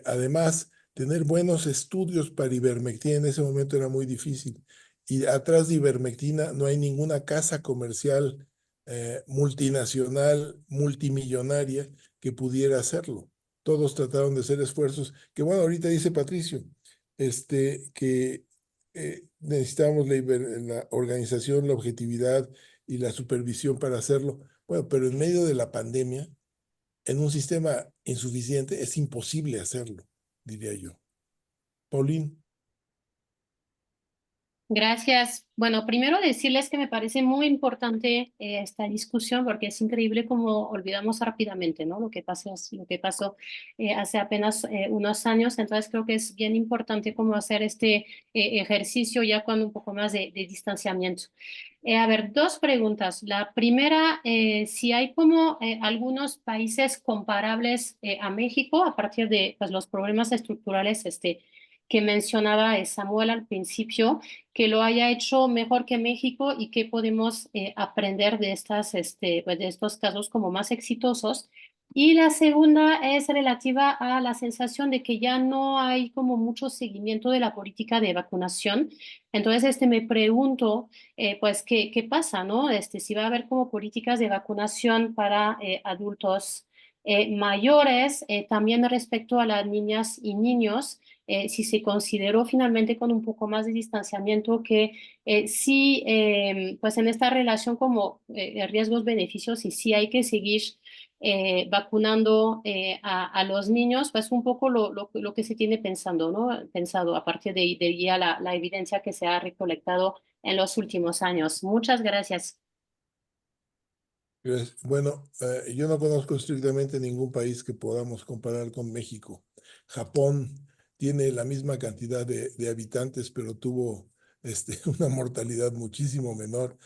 además tener buenos estudios para ivermectina en ese momento era muy difícil. Y atrás de ivermectina no hay ninguna casa comercial multinacional, multimillonaria que pudiera hacerlo. Todos trataron de hacer esfuerzos, que bueno, ahorita dice Patricio, que necesitamos la organización, la objetividad y la supervisión para hacerlo. Bueno, pero en medio de la pandemia, en un sistema insuficiente, es imposible hacerlo, diría yo. Paulín. Gracias. Bueno, primero decirles que me parece muy importante esta discusión porque es increíble cómo olvidamos rápidamente, ¿no? Lo que pasó hace apenas unos años. Entonces creo que es bien importante cómo hacer este ejercicio ya con un poco más de distanciamiento. A ver, dos preguntas. La primera, si hay como algunos países comparables a México a partir de pues, los problemas estructurales que mencionaba Samuel al principio, que lo haya hecho mejor que México y que podemos aprender de de estos casos como más exitosos. Y la segunda es relativa a la sensación de que ya no hay como mucho seguimiento de la política de vacunación. Entonces, me pregunto, pues, ¿qué pasa, no? Si va a haber como políticas de vacunación para adultos mayores, también respecto a las niñas y niños, si se consideró finalmente con un poco más de distanciamiento que sí, pues en esta relación como riesgos-beneficios y sí hay que seguir vacunando a los niños, pues un poco lo que se tiene pensando, ¿no? Pensado a partir de ya la evidencia que se ha recolectado en los últimos años. Muchas gracias. Bueno, yo no conozco estrictamente ningún país que podamos comparar con México. Japón tiene la misma cantidad de habitantes, pero tuvo una mortalidad muchísimo menor.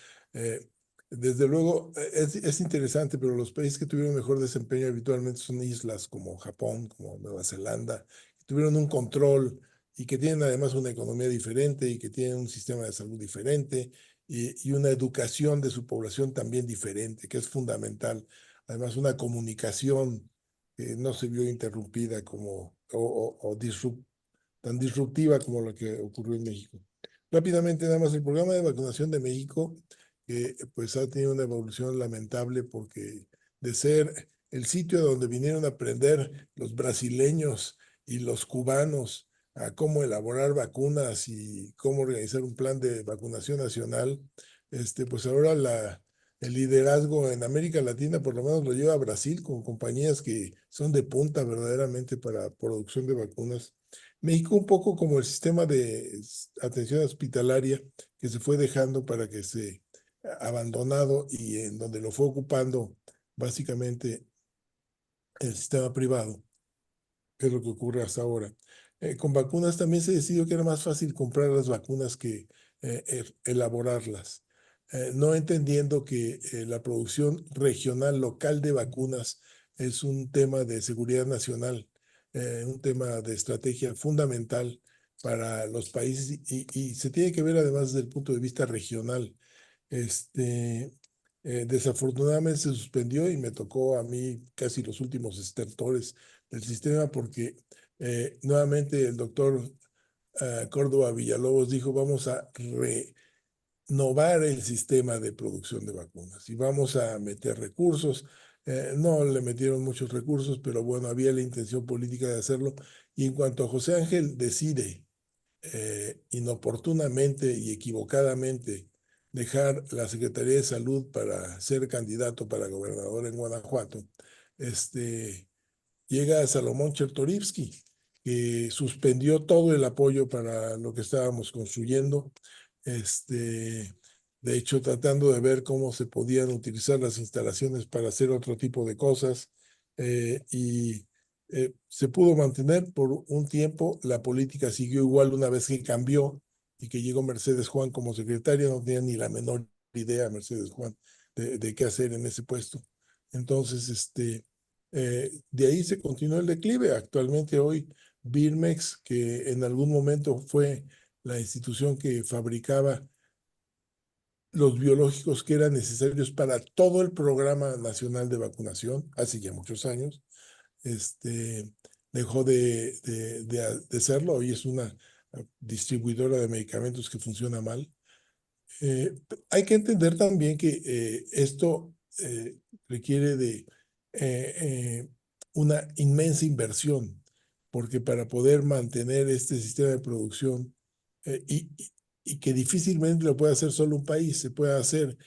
Desde luego, es interesante, pero los países que tuvieron mejor desempeño habitualmente son islas como Japón, como Nueva Zelanda, que tuvieron un control y que tienen además una economía diferente y que tienen un sistema de salud diferente y una educación de su población también diferente, que es fundamental. Además, una comunicación que no se vio interrumpida como, tan disruptiva como la que ocurrió en México. Rápidamente, nada más, el programa de vacunación de México, pues ha tenido una evolución lamentable porque de ser el sitio donde vinieron a aprender los brasileños y los cubanos a cómo elaborar vacunas y cómo organizar un plan de vacunación nacional, pues ahora el liderazgo en América Latina por lo menos lo lleva a Brasil con compañías que son de punta verdaderamente para producción de vacunas. México un poco como el sistema de atención hospitalaria que se fue dejando para que se abandonado y en donde lo fue ocupando básicamente el sistema privado, que es lo que ocurre hasta ahora. Con vacunas también se decidió que era más fácil comprar las vacunas que elaborarlas, no entendiendo que la producción regional, local de vacunas es un tema de seguridad nacional, un tema de estrategia fundamental para los países y se tiene que ver además desde el punto de vista regional. Desafortunadamente se suspendió y me tocó a mí casi los últimos estertores del sistema porque nuevamente el doctor Córdoba Villalobos dijo vamos a renovar el sistema de producción de vacunas y vamos a meter recursos. No le metieron muchos recursos, pero bueno, había la intención política de hacerlo. Y en cuanto a José Ángel decide inoportunamente y equivocadamente dejar la Secretaría de Salud para ser candidato para gobernador en Guanajuato, llega Salomón Chertorivsky, que suspendió todo el apoyo para lo que estábamos construyendo, de hecho tratando de ver cómo se podían utilizar las instalaciones para hacer otro tipo de cosas, y se pudo mantener por un tiempo. La política siguió igual una vez que cambió y que llegó Mercedes Juan como secretaria. No tenía ni la menor idea Mercedes Juan de qué hacer en ese puesto. Entonces, de ahí se continuó el declive. Actualmente hoy Birmex, que en algún momento fue la institución que fabricaba los biológicos que eran necesarios para todo el programa nacional de vacunación, hace ya muchos años, dejó de serlo. Hoy es una distribuidora de medicamentos que funciona mal. Hay que entender también que esto requiere de una inmensa inversión, porque para poder mantener este sistema de producción, y que difícilmente lo puede hacer solo un país, se puede hacer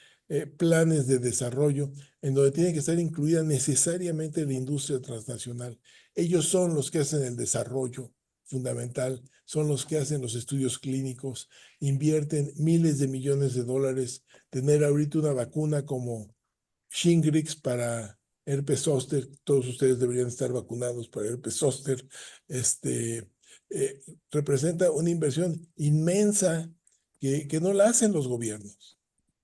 planes de desarrollo en donde tiene que estar incluida necesariamente la industria transnacional. Ellos son los que hacen el desarrollo fundamental, son los que hacen los estudios clínicos, invierten miles de millones de dólares. Tener ahorita una vacuna como Shingrix para herpes zóster, todos ustedes deberían estar vacunados para herpes zóster, representa una inversión inmensa que no la hacen los gobiernos.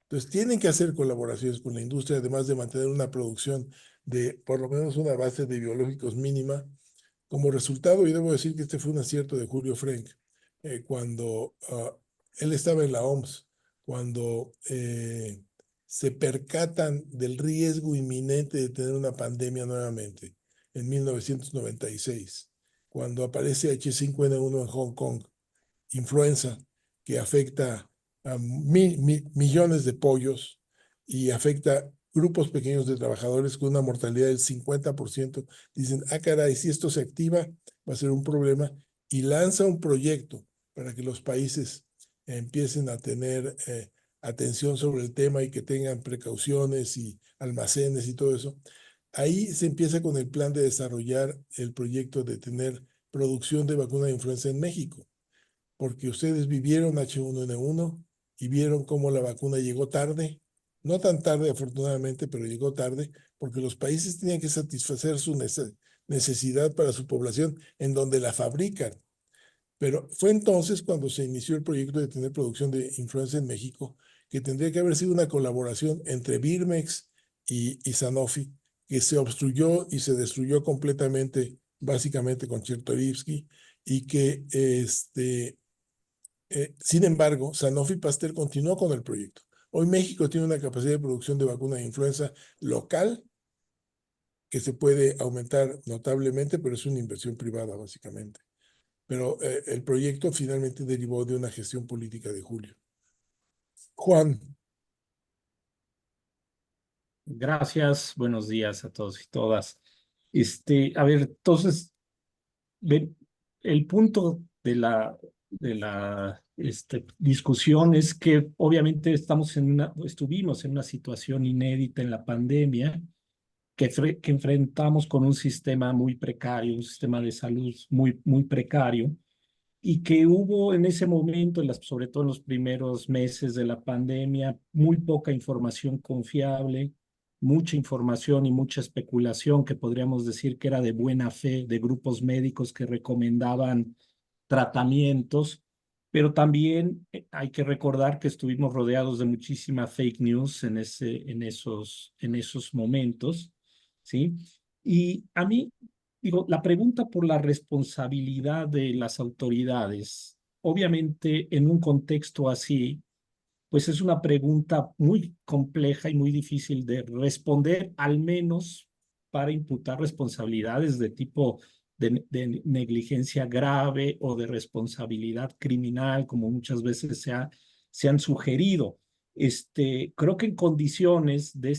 Entonces tienen que hacer colaboraciones con la industria, además de mantener una producción de por lo menos una base de biológicos mínima. Como resultado, y debo decir que este fue un acierto de Julio Frenk, cuando él estaba en la OMS, cuando se percatan del riesgo inminente de tener una pandemia nuevamente, en 1996, cuando aparece H5N1 en Hong Kong, influenza, que afecta a millones de pollos y afecta grupos pequeños de trabajadores con una mortalidad del 50%, dicen, caray, si esto se activa, va a ser un problema, y lanza un proyecto para que los países empiecen a tener atención sobre el tema y que tengan precauciones y almacenes y todo eso. Ahí se empieza con el plan de desarrollar el proyecto de tener producción de vacuna de influenza en México, porque ustedes vivieron H1N1 y vieron cómo la vacuna llegó tarde, no tan tarde afortunadamente, pero llegó tarde, porque los países tenían que satisfacer su necesidad para su población en donde la fabrican. Pero fue entonces cuando se inició el proyecto de tener producción de influenza en México, que tendría que haber sido una colaboración entre Birmex y Sanofi, que se obstruyó y se destruyó completamente, básicamente con Chertorivsky, y que sin embargo, Sanofi Pasteur continuó con el proyecto. Hoy México tiene una capacidad de producción de vacuna de influenza local que se puede aumentar notablemente, pero es una inversión privada básicamente. Pero el proyecto finalmente derivó de una gestión política de Julio. Juan. Gracias, buenos días a todos y todas. A ver, entonces, el punto de la discusión es que obviamente estuvimos en una situación inédita en la pandemia, que enfrentamos con un sistema muy precario, un sistema de salud muy precario, y que hubo en ese momento, sobre todo en los primeros meses de la pandemia, muy poca información confiable, mucha información y mucha especulación que podríamos decir que era de buena fe de grupos médicos que recomendaban tratamientos, pero también hay que recordar que estuvimos rodeados de muchísima fake news en esos momentos, ¿sí? Y a mí, digo, la pregunta por la responsabilidad de las autoridades, obviamente en un contexto así, pues es una pregunta muy compleja y muy difícil de responder, al menos para imputar responsabilidades de tipo de negligencia grave o de responsabilidad criminal, como muchas veces se han sugerido. Creo que en condiciones de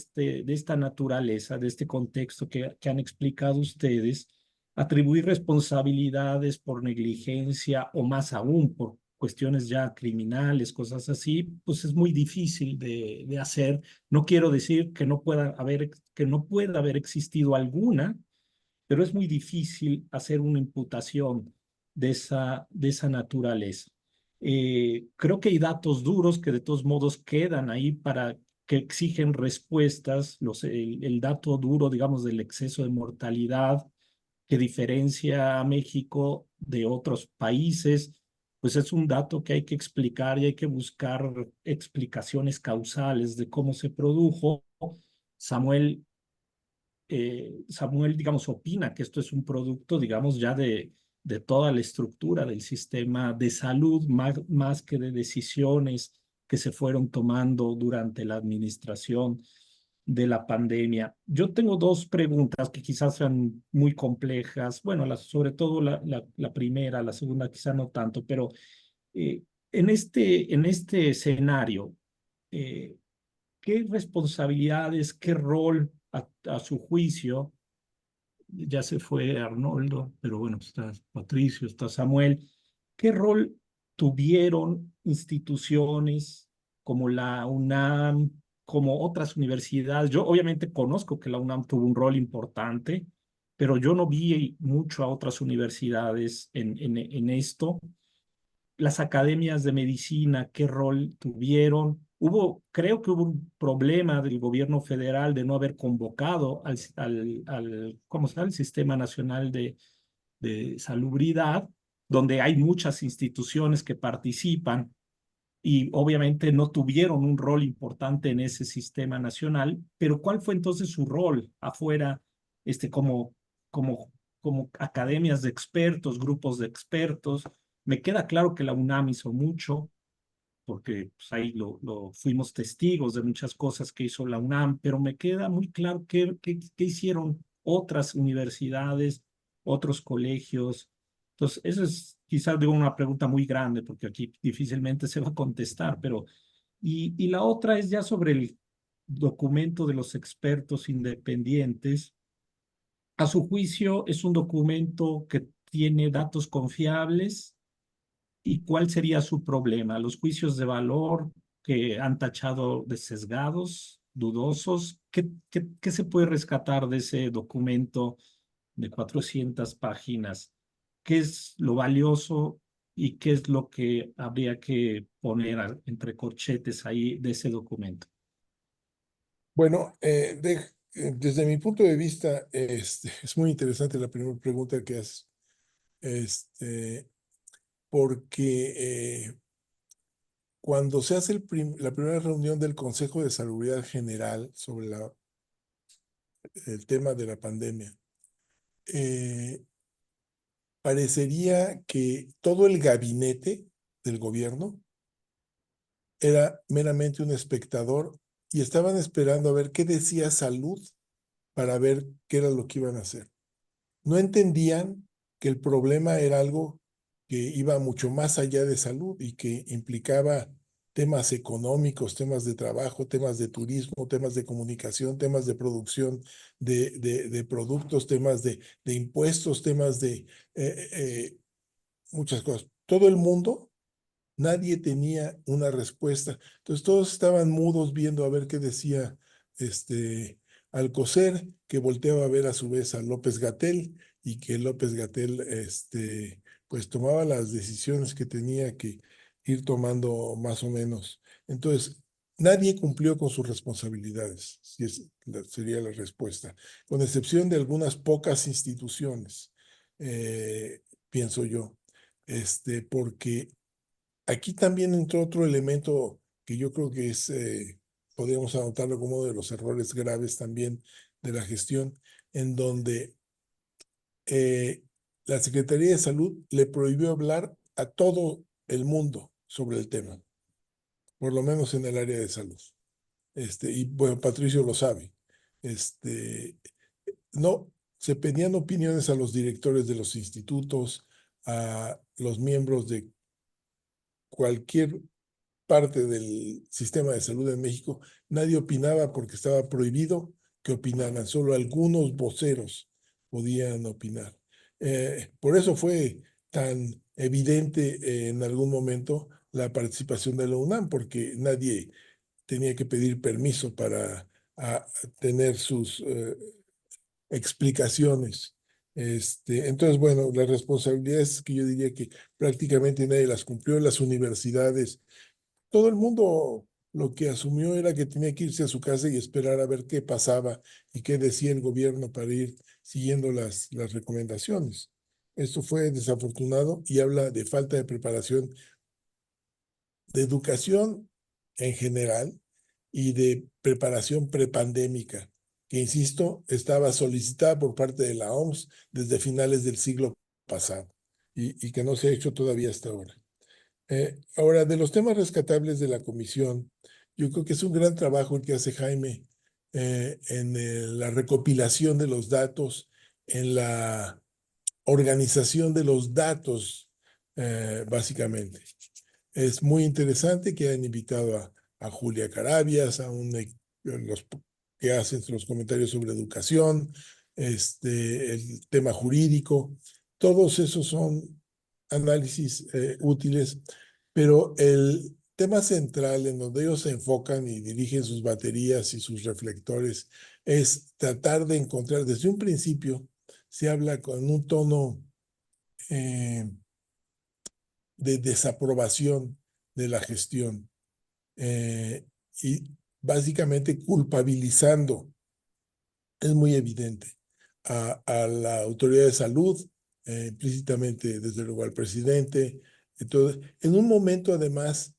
esta naturaleza, de este contexto que han explicado ustedes, atribuir responsabilidades por negligencia o más aún por cuestiones ya criminales, cosas así, pues es muy difícil de hacer. No quiero decir que no pueda haber existido alguna, pero es muy difícil hacer una imputación de esa naturaleza. Creo que hay datos duros que de todos modos quedan ahí para que exigen respuestas. El dato duro, digamos, del exceso de mortalidad que diferencia a México de otros países, pues es un dato que hay que explicar y hay que buscar explicaciones causales de cómo se produjo. Samuel, Samuel, digamos, opina que esto es un producto, digamos, ya de toda la estructura del sistema de salud, más que de decisiones que se fueron tomando durante la administración de la pandemia. Yo tengo dos preguntas que quizás sean muy complejas. Bueno, sobre todo la primera, la segunda quizá no tanto, pero eh, en este escenario, eh, ¿qué responsabilidades, qué rol a su juicio? Ya se fue Arnoldo, pero bueno, está Patricio, está Samuel. ¿Qué rol tuvieron instituciones como la UNAM, como otras universidades? Yo obviamente conozco que la UNAM tuvo un rol importante, pero yo no vi mucho a otras universidades en esto. Las academias de medicina, ¿qué rol tuvieron? Creo que hubo un problema del gobierno federal de no haber convocado ¿cómo se llama? El Sistema Nacional de Salubridad, donde hay muchas instituciones que participan y obviamente no tuvieron un rol importante en ese sistema nacional, pero ¿cuál fue entonces su rol afuera, como, como, como academias de expertos, grupos de expertos? Me queda claro que la UNAM hizo mucho, porque pues, ahí fuimos testigos de muchas cosas que hizo la UNAM, pero me queda muy claro qué hicieron otras universidades, otros colegios. Entonces, eso es quizás digo una pregunta muy grande, porque aquí difícilmente se va a contestar, pero y la otra es ya sobre el documento de los expertos independientes. A su juicio, es un documento que tiene datos confiables. ¿Y cuál sería su problema? Los juicios de valor que han tachado de sesgados, dudosos. ¿Qué se puede rescatar de ese documento de 400 páginas? ¿Qué es lo valioso y qué es lo que habría que poner entre corchetes ahí de ese documento? Bueno, desde mi punto de vista, es muy interesante la primera pregunta que haces, porque cuando se hace la primera reunión del Consejo de Salubridad General sobre el tema de la pandemia, parecería que todo el gabinete del gobierno era meramente un espectador y estaban esperando a ver qué decía Salud para ver qué era lo que iban a hacer. No entendían que el problema era algo que iba mucho más allá de salud y que implicaba temas económicos, temas de trabajo, temas de turismo, temas de comunicación, temas de producción de productos, temas de impuestos, temas de muchas cosas. Todo el mundo, nadie tenía una respuesta. Entonces todos estaban mudos viendo a ver qué decía Alcocer, que volteaba a ver a su vez a López-Gatell y que López-Gatell pues tomaba las decisiones que tenía que ir tomando más o menos. Entonces, nadie cumplió con sus responsabilidades, sería la respuesta, con excepción de algunas pocas instituciones, pienso yo, porque aquí también entró otro elemento que yo creo que podríamos anotarlo como uno de los errores graves también de la gestión, en donde la Secretaría de Salud le prohibió hablar a todo el mundo sobre el tema, por lo menos en el área de salud. Y bueno, Patricio lo sabe. No, se pedían opiniones a los directores de los institutos, a los miembros de cualquier parte del sistema de salud en México. Nadie opinaba porque estaba prohibido que opinaran, solo algunos voceros podían opinar. Por eso fue tan evidente en algún momento la participación de la UNAM, porque nadie tenía que pedir permiso para tener sus explicaciones Entonces, bueno, las responsabilidades que yo diría que prácticamente nadie las cumplió, las universidades, todo el mundo lo que asumió era que tenía que irse a su casa y esperar a ver qué pasaba y qué decía el gobierno para ir siguiendo las recomendaciones. Esto fue desafortunado y habla de falta de preparación de educación en general y de preparación prepandémica, que insisto, estaba solicitada por parte de la OMS desde finales del siglo pasado y que no se ha hecho todavía hasta ahora. Ahora, de los temas rescatables de la comisión, yo creo que es un gran trabajo el que hace Jaime en la recopilación de los datos, en la organización de los datos, básicamente. Es muy interesante que hayan invitado a Julia Carabias, los que hacen los comentarios sobre educación, el tema jurídico. Todos esos son análisis útiles, pero el tema central en donde ellos se enfocan y dirigen sus baterías y sus reflectores es tratar de encontrar, desde un principio, se habla con un tono de desaprobación de la gestión y básicamente culpabilizando, es muy evidente, a la autoridad de salud, implícitamente desde luego al presidente. Entonces, en un momento además,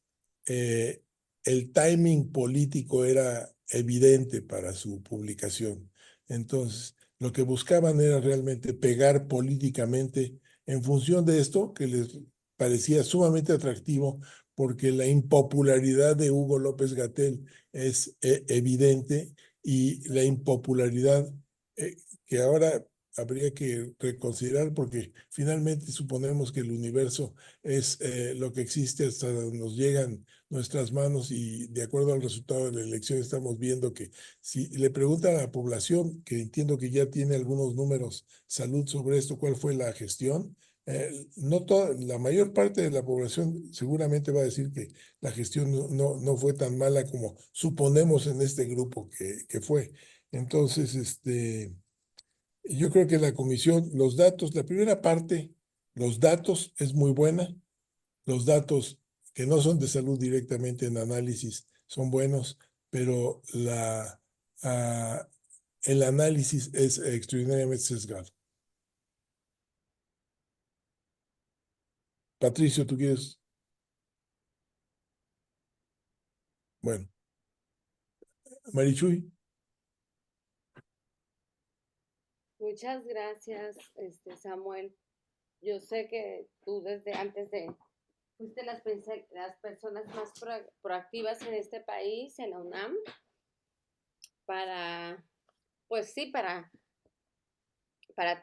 el timing político era evidente para su publicación. Entonces, lo que buscaban era realmente pegar políticamente en función de esto que les parecía sumamente atractivo porque la impopularidad de Hugo López-Gatell es evidente y la impopularidad que ahora habría que reconsiderar porque finalmente suponemos que el universo es lo que existe hasta donde nos llegan nuestras manos y de acuerdo al resultado de la elección estamos viendo que si le preguntan a la población, que entiendo que ya tiene algunos números salud sobre esto, cuál fue la gestión, no la mayor parte de la población seguramente va a decir que la gestión no fue tan mala como suponemos en este grupo que fue. Entonces, yo creo que la comisión, los datos, la primera parte, los datos es muy buena, los datos que no son de salud directamente en análisis son buenos, pero el análisis es extraordinariamente sesgado. Patricio, ¿tú quieres? Bueno, Marichuy. Muchas gracias, Samuel. Yo sé que tú desde antes de fuiste las personas más proactivas en este país, en la UNAM, pues sí, para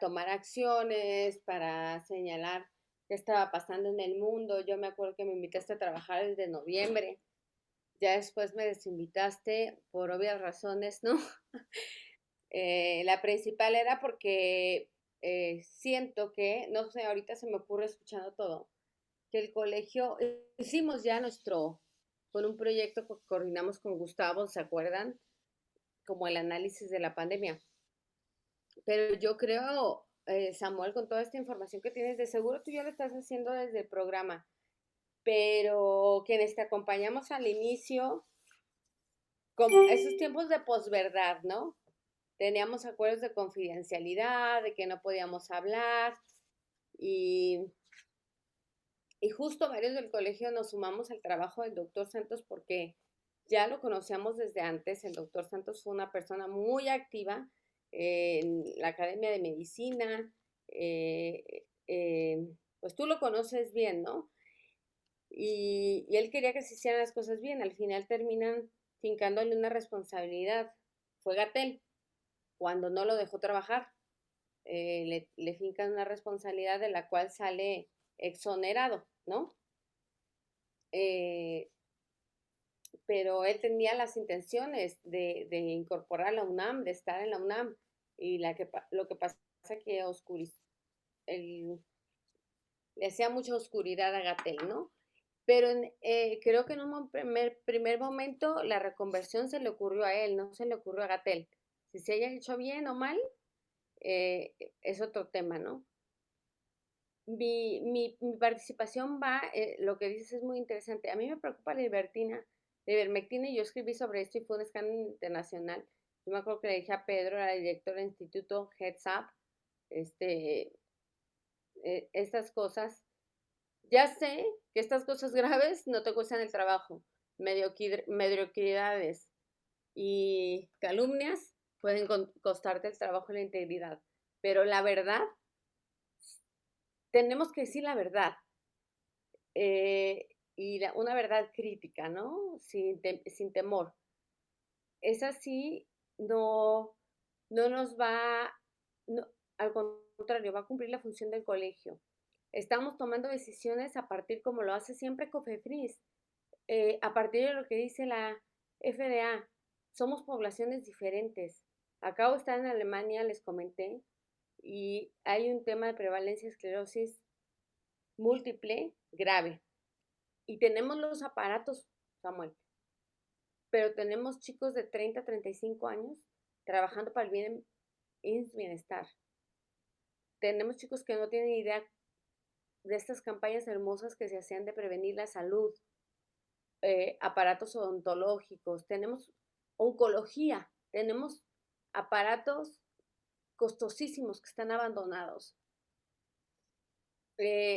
tomar acciones, para señalar qué estaba pasando en el mundo. Yo me acuerdo que me invitaste a trabajar desde noviembre. Ya después me desinvitaste por obvias razones, ¿no? La principal era porque siento que, no sé, ahorita se me ocurre escuchando todo, que el colegio, hicimos ya con un proyecto que coordinamos con Gustavo, ¿se acuerdan? Como el análisis de la pandemia. Pero yo creo, Samuel, con toda esta información que tienes, de seguro tú ya lo estás haciendo desde el programa, pero quienes te acompañamos al inicio, como esos tiempos de posverdad, ¿no? Teníamos acuerdos de confidencialidad, de que no podíamos hablar y justo varios del colegio nos sumamos al trabajo del doctor Santos porque ya lo conocíamos desde antes. El doctor Santos fue una persona muy activa en la Academia de Medicina. Pues tú lo conoces bien, ¿no? Y él quería que se hicieran las cosas bien. Al final terminan fincándole una responsabilidad. Fue Gatell, cuando no lo dejó trabajar. Le fincan una responsabilidad de la cual sale exonerado, ¿no? Pero él tenía las intenciones de incorporar a la UNAM, de estar en la UNAM, y lo que pasa es que le hacía mucha oscuridad a Gatell, ¿no? Pero creo que en un primer momento la reconversión se le ocurrió a él, no se le ocurrió a Gatell. Si se haya hecho bien o mal, es otro tema, ¿no? Mi participación va, lo que dices es muy interesante. A mí me preocupa la ivermectina, y yo escribí sobre esto y fue un escándalo internacional. Yo me acuerdo que le dije a Pedro, la directora del instituto Heads Up, estas cosas. Ya sé que estas cosas graves no te cuestan el trabajo. Mediocridades y calumnias pueden costarte el trabajo y la integridad. Pero la verdad, tenemos que decir la verdad. Y una verdad crítica, ¿no? Sin temor. Esa sí no nos va, no, al contrario, va a cumplir la función del colegio. Estamos tomando decisiones a partir, como lo hace siempre COFEPRIS, a partir de lo que dice la FDA. Somos poblaciones diferentes. Acabo de estar en Alemania, les comenté, y hay un tema de prevalencia de esclerosis múltiple grave. Y tenemos los aparatos, Samuel, pero tenemos chicos de 30 a 35 años trabajando para el bienestar. Tenemos chicos que no tienen idea de estas campañas hermosas que se hacían de prevenir la salud, aparatos odontológicos, tenemos oncología, tenemos aparatos costosísimos que están abandonados.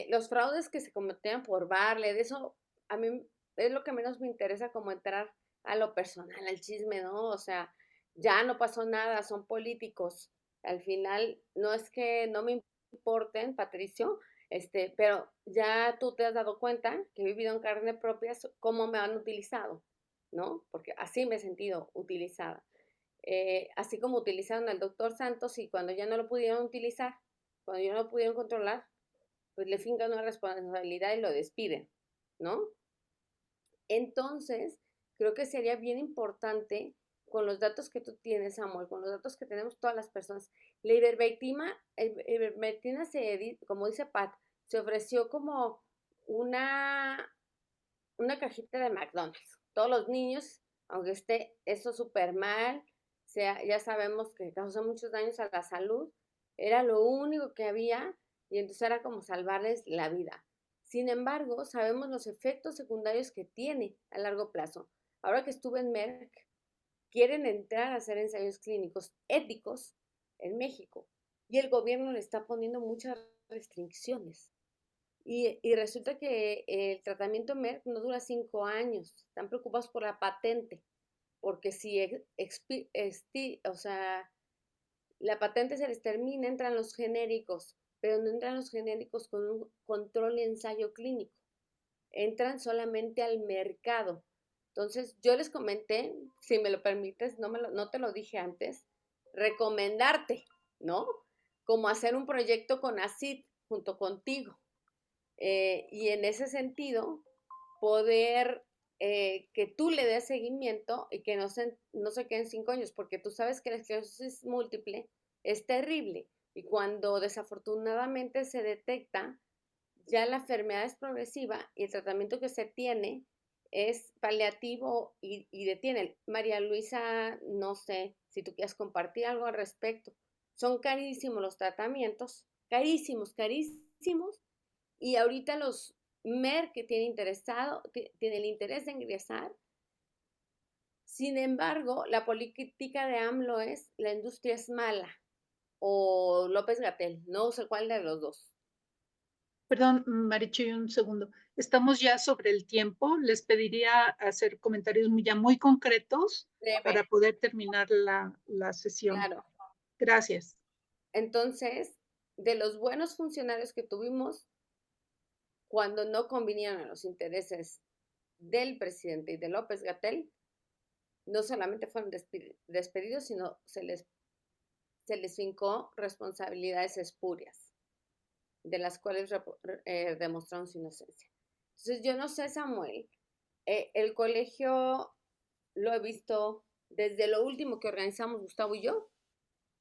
Los fraudes que se cometían por Barley, de eso a mí es lo que menos me interesa, como entrar a lo personal, al chisme, ¿no? O sea, ya no pasó nada, son políticos. Al final, no es que no me importen, Patricio, pero ya tú te has dado cuenta que he vivido en carne propia cómo me han utilizado, ¿no? Porque así me he sentido utilizada. Así como utilizaron al doctor Santos, y cuando ya no lo pudieron utilizar, cuando ya no lo pudieron controlar, pues le fincan una responsabilidad y lo despiden, ¿no? Entonces, creo que sería bien importante, con los datos que tú tienes, Samuel, con los datos que tenemos todas las personas, la ivermectina, como dice Pat, se ofreció como una cajita de McDonald's. Todos los niños, aunque esté eso súper mal, ya sabemos que causa muchos daños a la salud, era lo único que había, y entonces era como salvarles la vida. Sin embargo, sabemos los efectos secundarios que tiene a largo plazo. Ahora que estuve en Merck, quieren entrar a hacer ensayos clínicos éticos en México, y el gobierno le está poniendo muchas restricciones. Y resulta que el tratamiento Merck no dura 5 años. Están preocupados por la patente, porque si o sea, la patente se les termina, entran los genéricos, pero no entran los genéricos con un control y ensayo clínico. Entran solamente al mercado. Entonces, yo les comenté, si me lo permites, no te lo dije antes, recomendarte, ¿no? Como hacer un proyecto con ACID junto contigo. Y en ese sentido, poder que tú le des seguimiento y que no se queden 5 años, porque tú sabes que la esclerosis múltiple es terrible, y cuando desafortunadamente se detecta, ya la enfermedad es progresiva y el tratamiento que se tiene es paliativo y detiene. María Luisa, no sé si tú quieres compartir algo al respecto. Son carísimos los tratamientos, carísimos, carísimos, y ahorita los Merck que tienen el interés de ingresar. Sin embargo, la política de AMLO es la industria es mala, o López-Gatell, no sé cuál de los dos. Perdón, Marichuy, un segundo. Estamos ya sobre el tiempo. Les pediría hacer comentarios muy concretos para poder terminar la sesión. Claro. Gracias. Entonces, de los buenos funcionarios que tuvimos, cuando no convinieron a los intereses del presidente y de López-Gatell, no solamente fueron despedidos, sino se les fincó responsabilidades espurias, de las cuales demostraron su inocencia. Entonces, yo no sé, Samuel, el colegio lo he visto desde lo último que organizamos Gustavo y yo,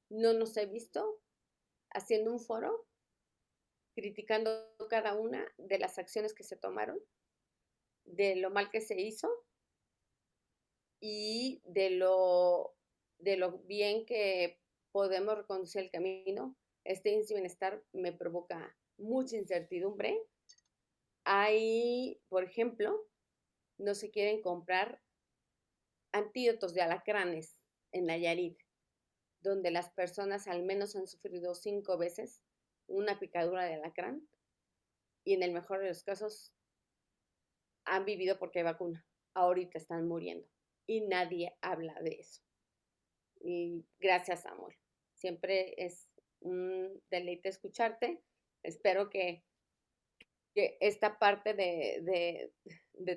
no nos he visto haciendo un foro criticando cada una de las acciones que se tomaron, de lo mal que se hizo y de lo bien que podemos reconducir el camino. Este índice de bienestar me provoca mucha incertidumbre. Hay, por ejemplo, no se quieren comprar antídotos de alacranes en Nayarit, donde las personas al menos han sufrido 5 veces una picadura de alacrán y en el mejor de los casos han vivido porque hay vacuna. Ahorita están muriendo y nadie habla de eso. Y gracias, Samuel. Siempre es un deleite escucharte. Espero que esta parte de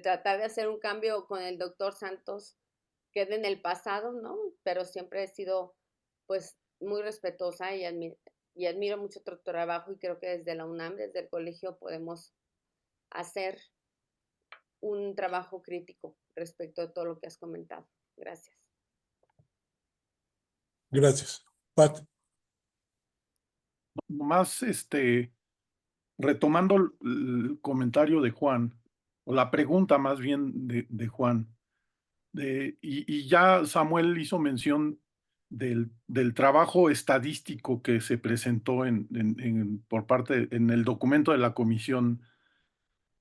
tratar de hacer un cambio con el doctor Santos quede en el pasado, ¿no? Pero siempre he sido, pues, muy respetuosa y admiro mucho tu trabajo, y creo que desde la UNAM, desde el colegio, podemos hacer un trabajo crítico respecto a todo lo que has comentado. Gracias. Gracias. Pat. Más, retomando el comentario de Juan, o la pregunta más bien de Juan, y ya Samuel hizo mención del trabajo estadístico que se presentó por parte en el documento de la comisión,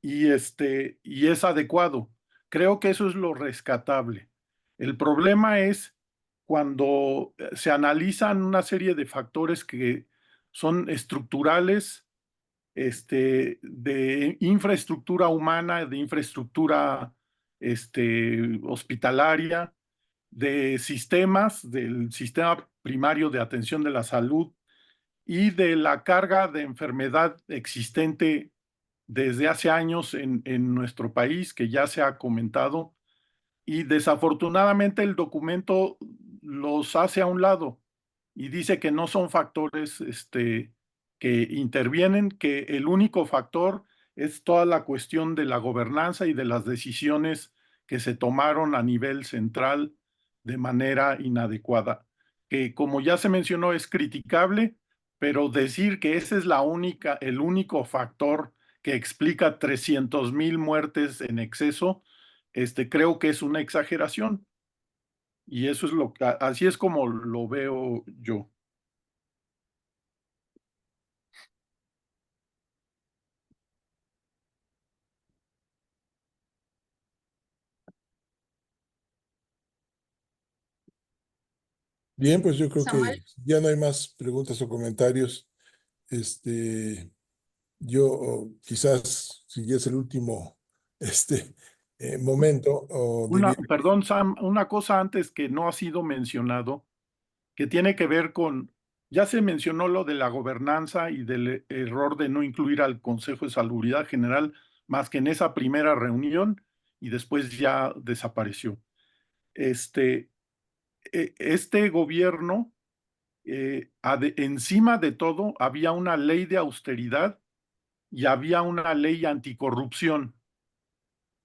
y es adecuado. Creo que eso es lo rescatable. El problema es cuando se analizan una serie de factores que son estructurales, de infraestructura humana, de infraestructura hospitalaria, de sistemas, del sistema primario de atención de la salud y de la carga de enfermedad existente desde hace años en nuestro país, que ya se ha comentado, y desafortunadamente el documento los hace a un lado y dice que no son factores que intervienen, que el único factor es toda la cuestión de la gobernanza y de las decisiones que se tomaron a nivel central de manera inadecuada, que como ya se mencionó es criticable, pero decir que ese es el único factor que explica 300,000 muertes en exceso, creo que es una exageración. Y eso es así es como lo veo yo. Bien, pues yo creo Samuel. que ya no hay más preguntas o comentarios. Yo quizás, si ya es el último momento, Perdón, Sam, una cosa antes que no ha sido mencionado, que tiene que ver ya se mencionó lo de la gobernanza y del error de no incluir al Consejo de Salubridad General más que en esa primera reunión, y después ya desapareció. Este gobierno, encima de todo, había una ley de austeridad y había una ley anticorrupción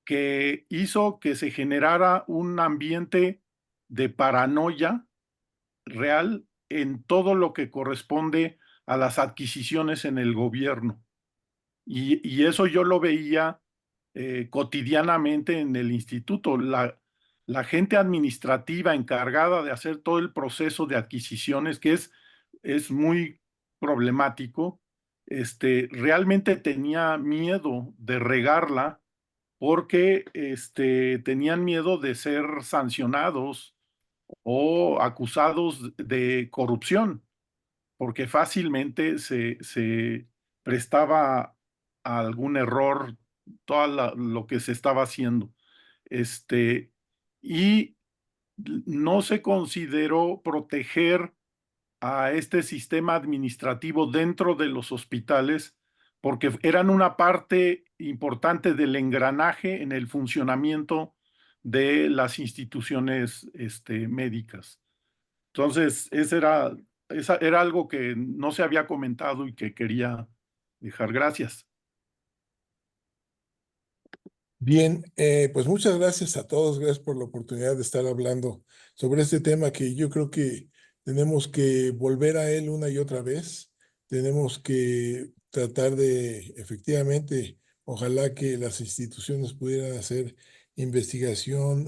que hizo que se generara un ambiente de paranoia real en todo lo que corresponde a las adquisiciones en el gobierno. Y eso yo lo veía cotidianamente en el instituto. La gente administrativa encargada de hacer todo el proceso de adquisiciones, que es muy problemático, realmente tenía miedo de regarla porque tenían miedo de ser sancionados o acusados de corrupción, porque fácilmente se prestaba a algún error todo lo que se estaba haciendo. Y no se consideró proteger a este sistema administrativo dentro de los hospitales, porque eran una parte importante del engranaje en el funcionamiento de las instituciones médicas. Entonces, esa era algo que no se había comentado y que quería dejar. Gracias. bien, pues muchas gracias a todos, gracias por la oportunidad de estar hablando sobre este tema que yo creo que tenemos que volver a él una y otra vez. Tenemos que tratar de, efectivamente, ojalá que las instituciones pudieran hacer investigación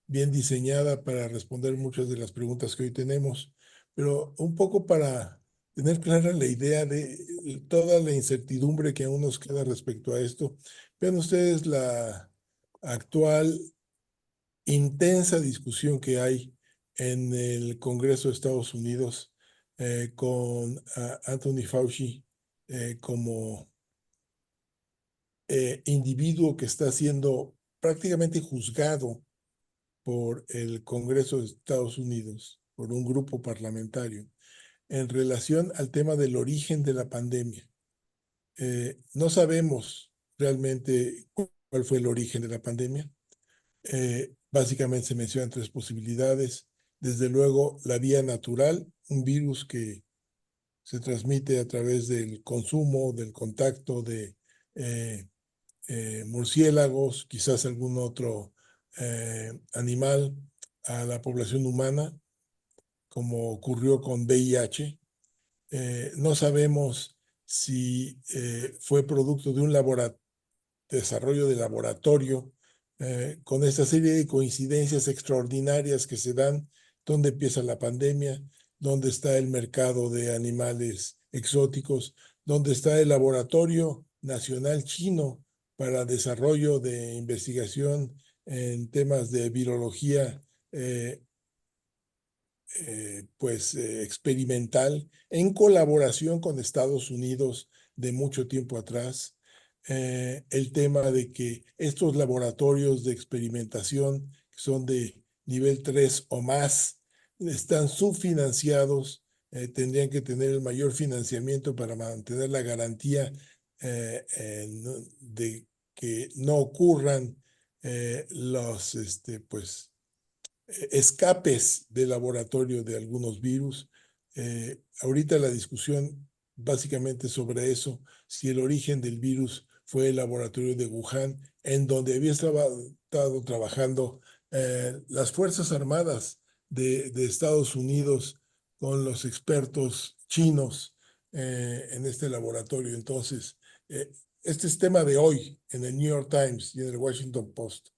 bien diseñada para responder muchas de las preguntas que hoy tenemos, pero un poco para tener clara la idea de toda la incertidumbre que aún nos queda respecto a esto. Vean ustedes la actual intensa discusión que hay en el Congreso de Estados Unidos con Anthony Fauci como individuo que está siendo prácticamente juzgado por el Congreso de Estados Unidos, por un grupo parlamentario, en relación al tema del origen de la pandemia. No sabemos realmente cuál fue el origen de la pandemia. Básicamente se mencionan tres posibilidades. Desde luego, la vía natural, un virus que se transmite a través del consumo, del contacto de murciélagos, quizás algún otro animal a la población humana, como ocurrió con VIH. No sabemos si fue producto de un desarrollo de laboratorio, con esta serie de coincidencias extraordinarias que se dan, dónde empieza la pandemia, dónde está el mercado de animales exóticos, dónde está el laboratorio nacional chino para desarrollo de investigación en temas de virología experimental en colaboración con Estados Unidos de mucho tiempo atrás. El tema de que estos laboratorios de experimentación, que son de nivel 3 o más, están subfinanciados, tendrían que tener el mayor financiamiento para mantener la garantía de que no ocurran los escapes de laboratorio de algunos virus. Ahorita la discusión básicamente sobre eso, si el origen del virus fue el laboratorio de Wuhan, en donde había estado trabajando las Fuerzas Armadas de Estados Unidos con los expertos chinos en este laboratorio. Entonces, este es tema de hoy en el New York Times y en el Washington Post.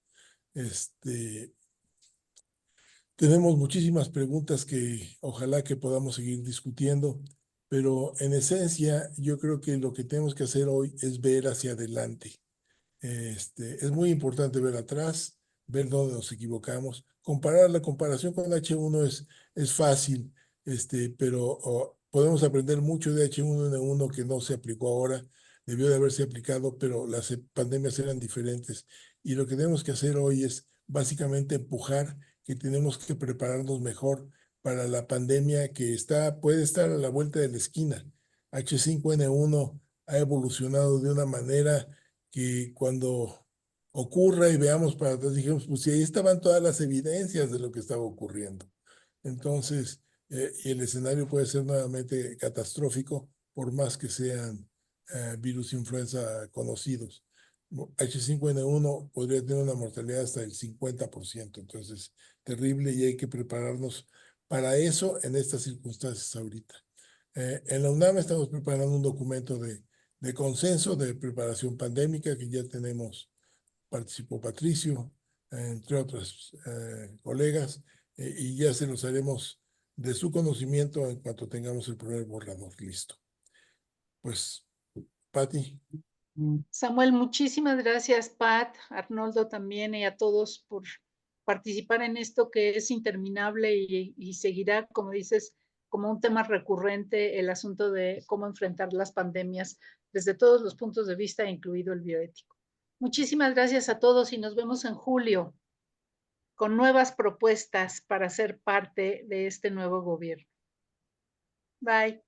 Tenemos muchísimas preguntas que ojalá que podamos seguir discutiendo, pero en esencia yo creo que lo que tenemos que hacer hoy es ver hacia adelante. Es muy importante ver atrás, ver dónde nos equivocamos. La comparación con H1 es fácil, pero podemos aprender mucho de H1N1 que no se aplicó ahora, debió de haberse aplicado, pero las pandemias eran diferentes. Y lo que tenemos que hacer hoy es básicamente empujar que tenemos que prepararnos mejor para la pandemia que puede estar a la vuelta de la esquina. H5N1 ha evolucionado de una manera que cuando ocurra y veamos para atrás, dijimos, pues si ahí estaban todas las evidencias de lo que estaba ocurriendo. Entonces, y el escenario puede ser nuevamente catastrófico, por más que sean virus influenza conocidos. H5N1 podría tener una mortalidad hasta del 50%, entonces terrible y hay que prepararnos para eso en estas circunstancias ahorita. En la UNAM estamos preparando un documento de consenso de preparación pandémica que ya participó Patricio, entre otros colegas, y ya se los haremos de su conocimiento en cuanto tengamos el primer borrador listo. Pues, Pati. Samuel, muchísimas gracias, Pat, Arnoldo también y a todos por participar en esto que es interminable y seguirá, como dices, como un tema recurrente el asunto de cómo enfrentar las pandemias desde todos los puntos de vista, incluido el bioético. Muchísimas gracias a todos y nos vemos en julio con nuevas propuestas para ser parte de este nuevo gobierno. Bye.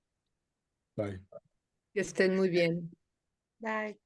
Bye. Que estén muy bien. Bye.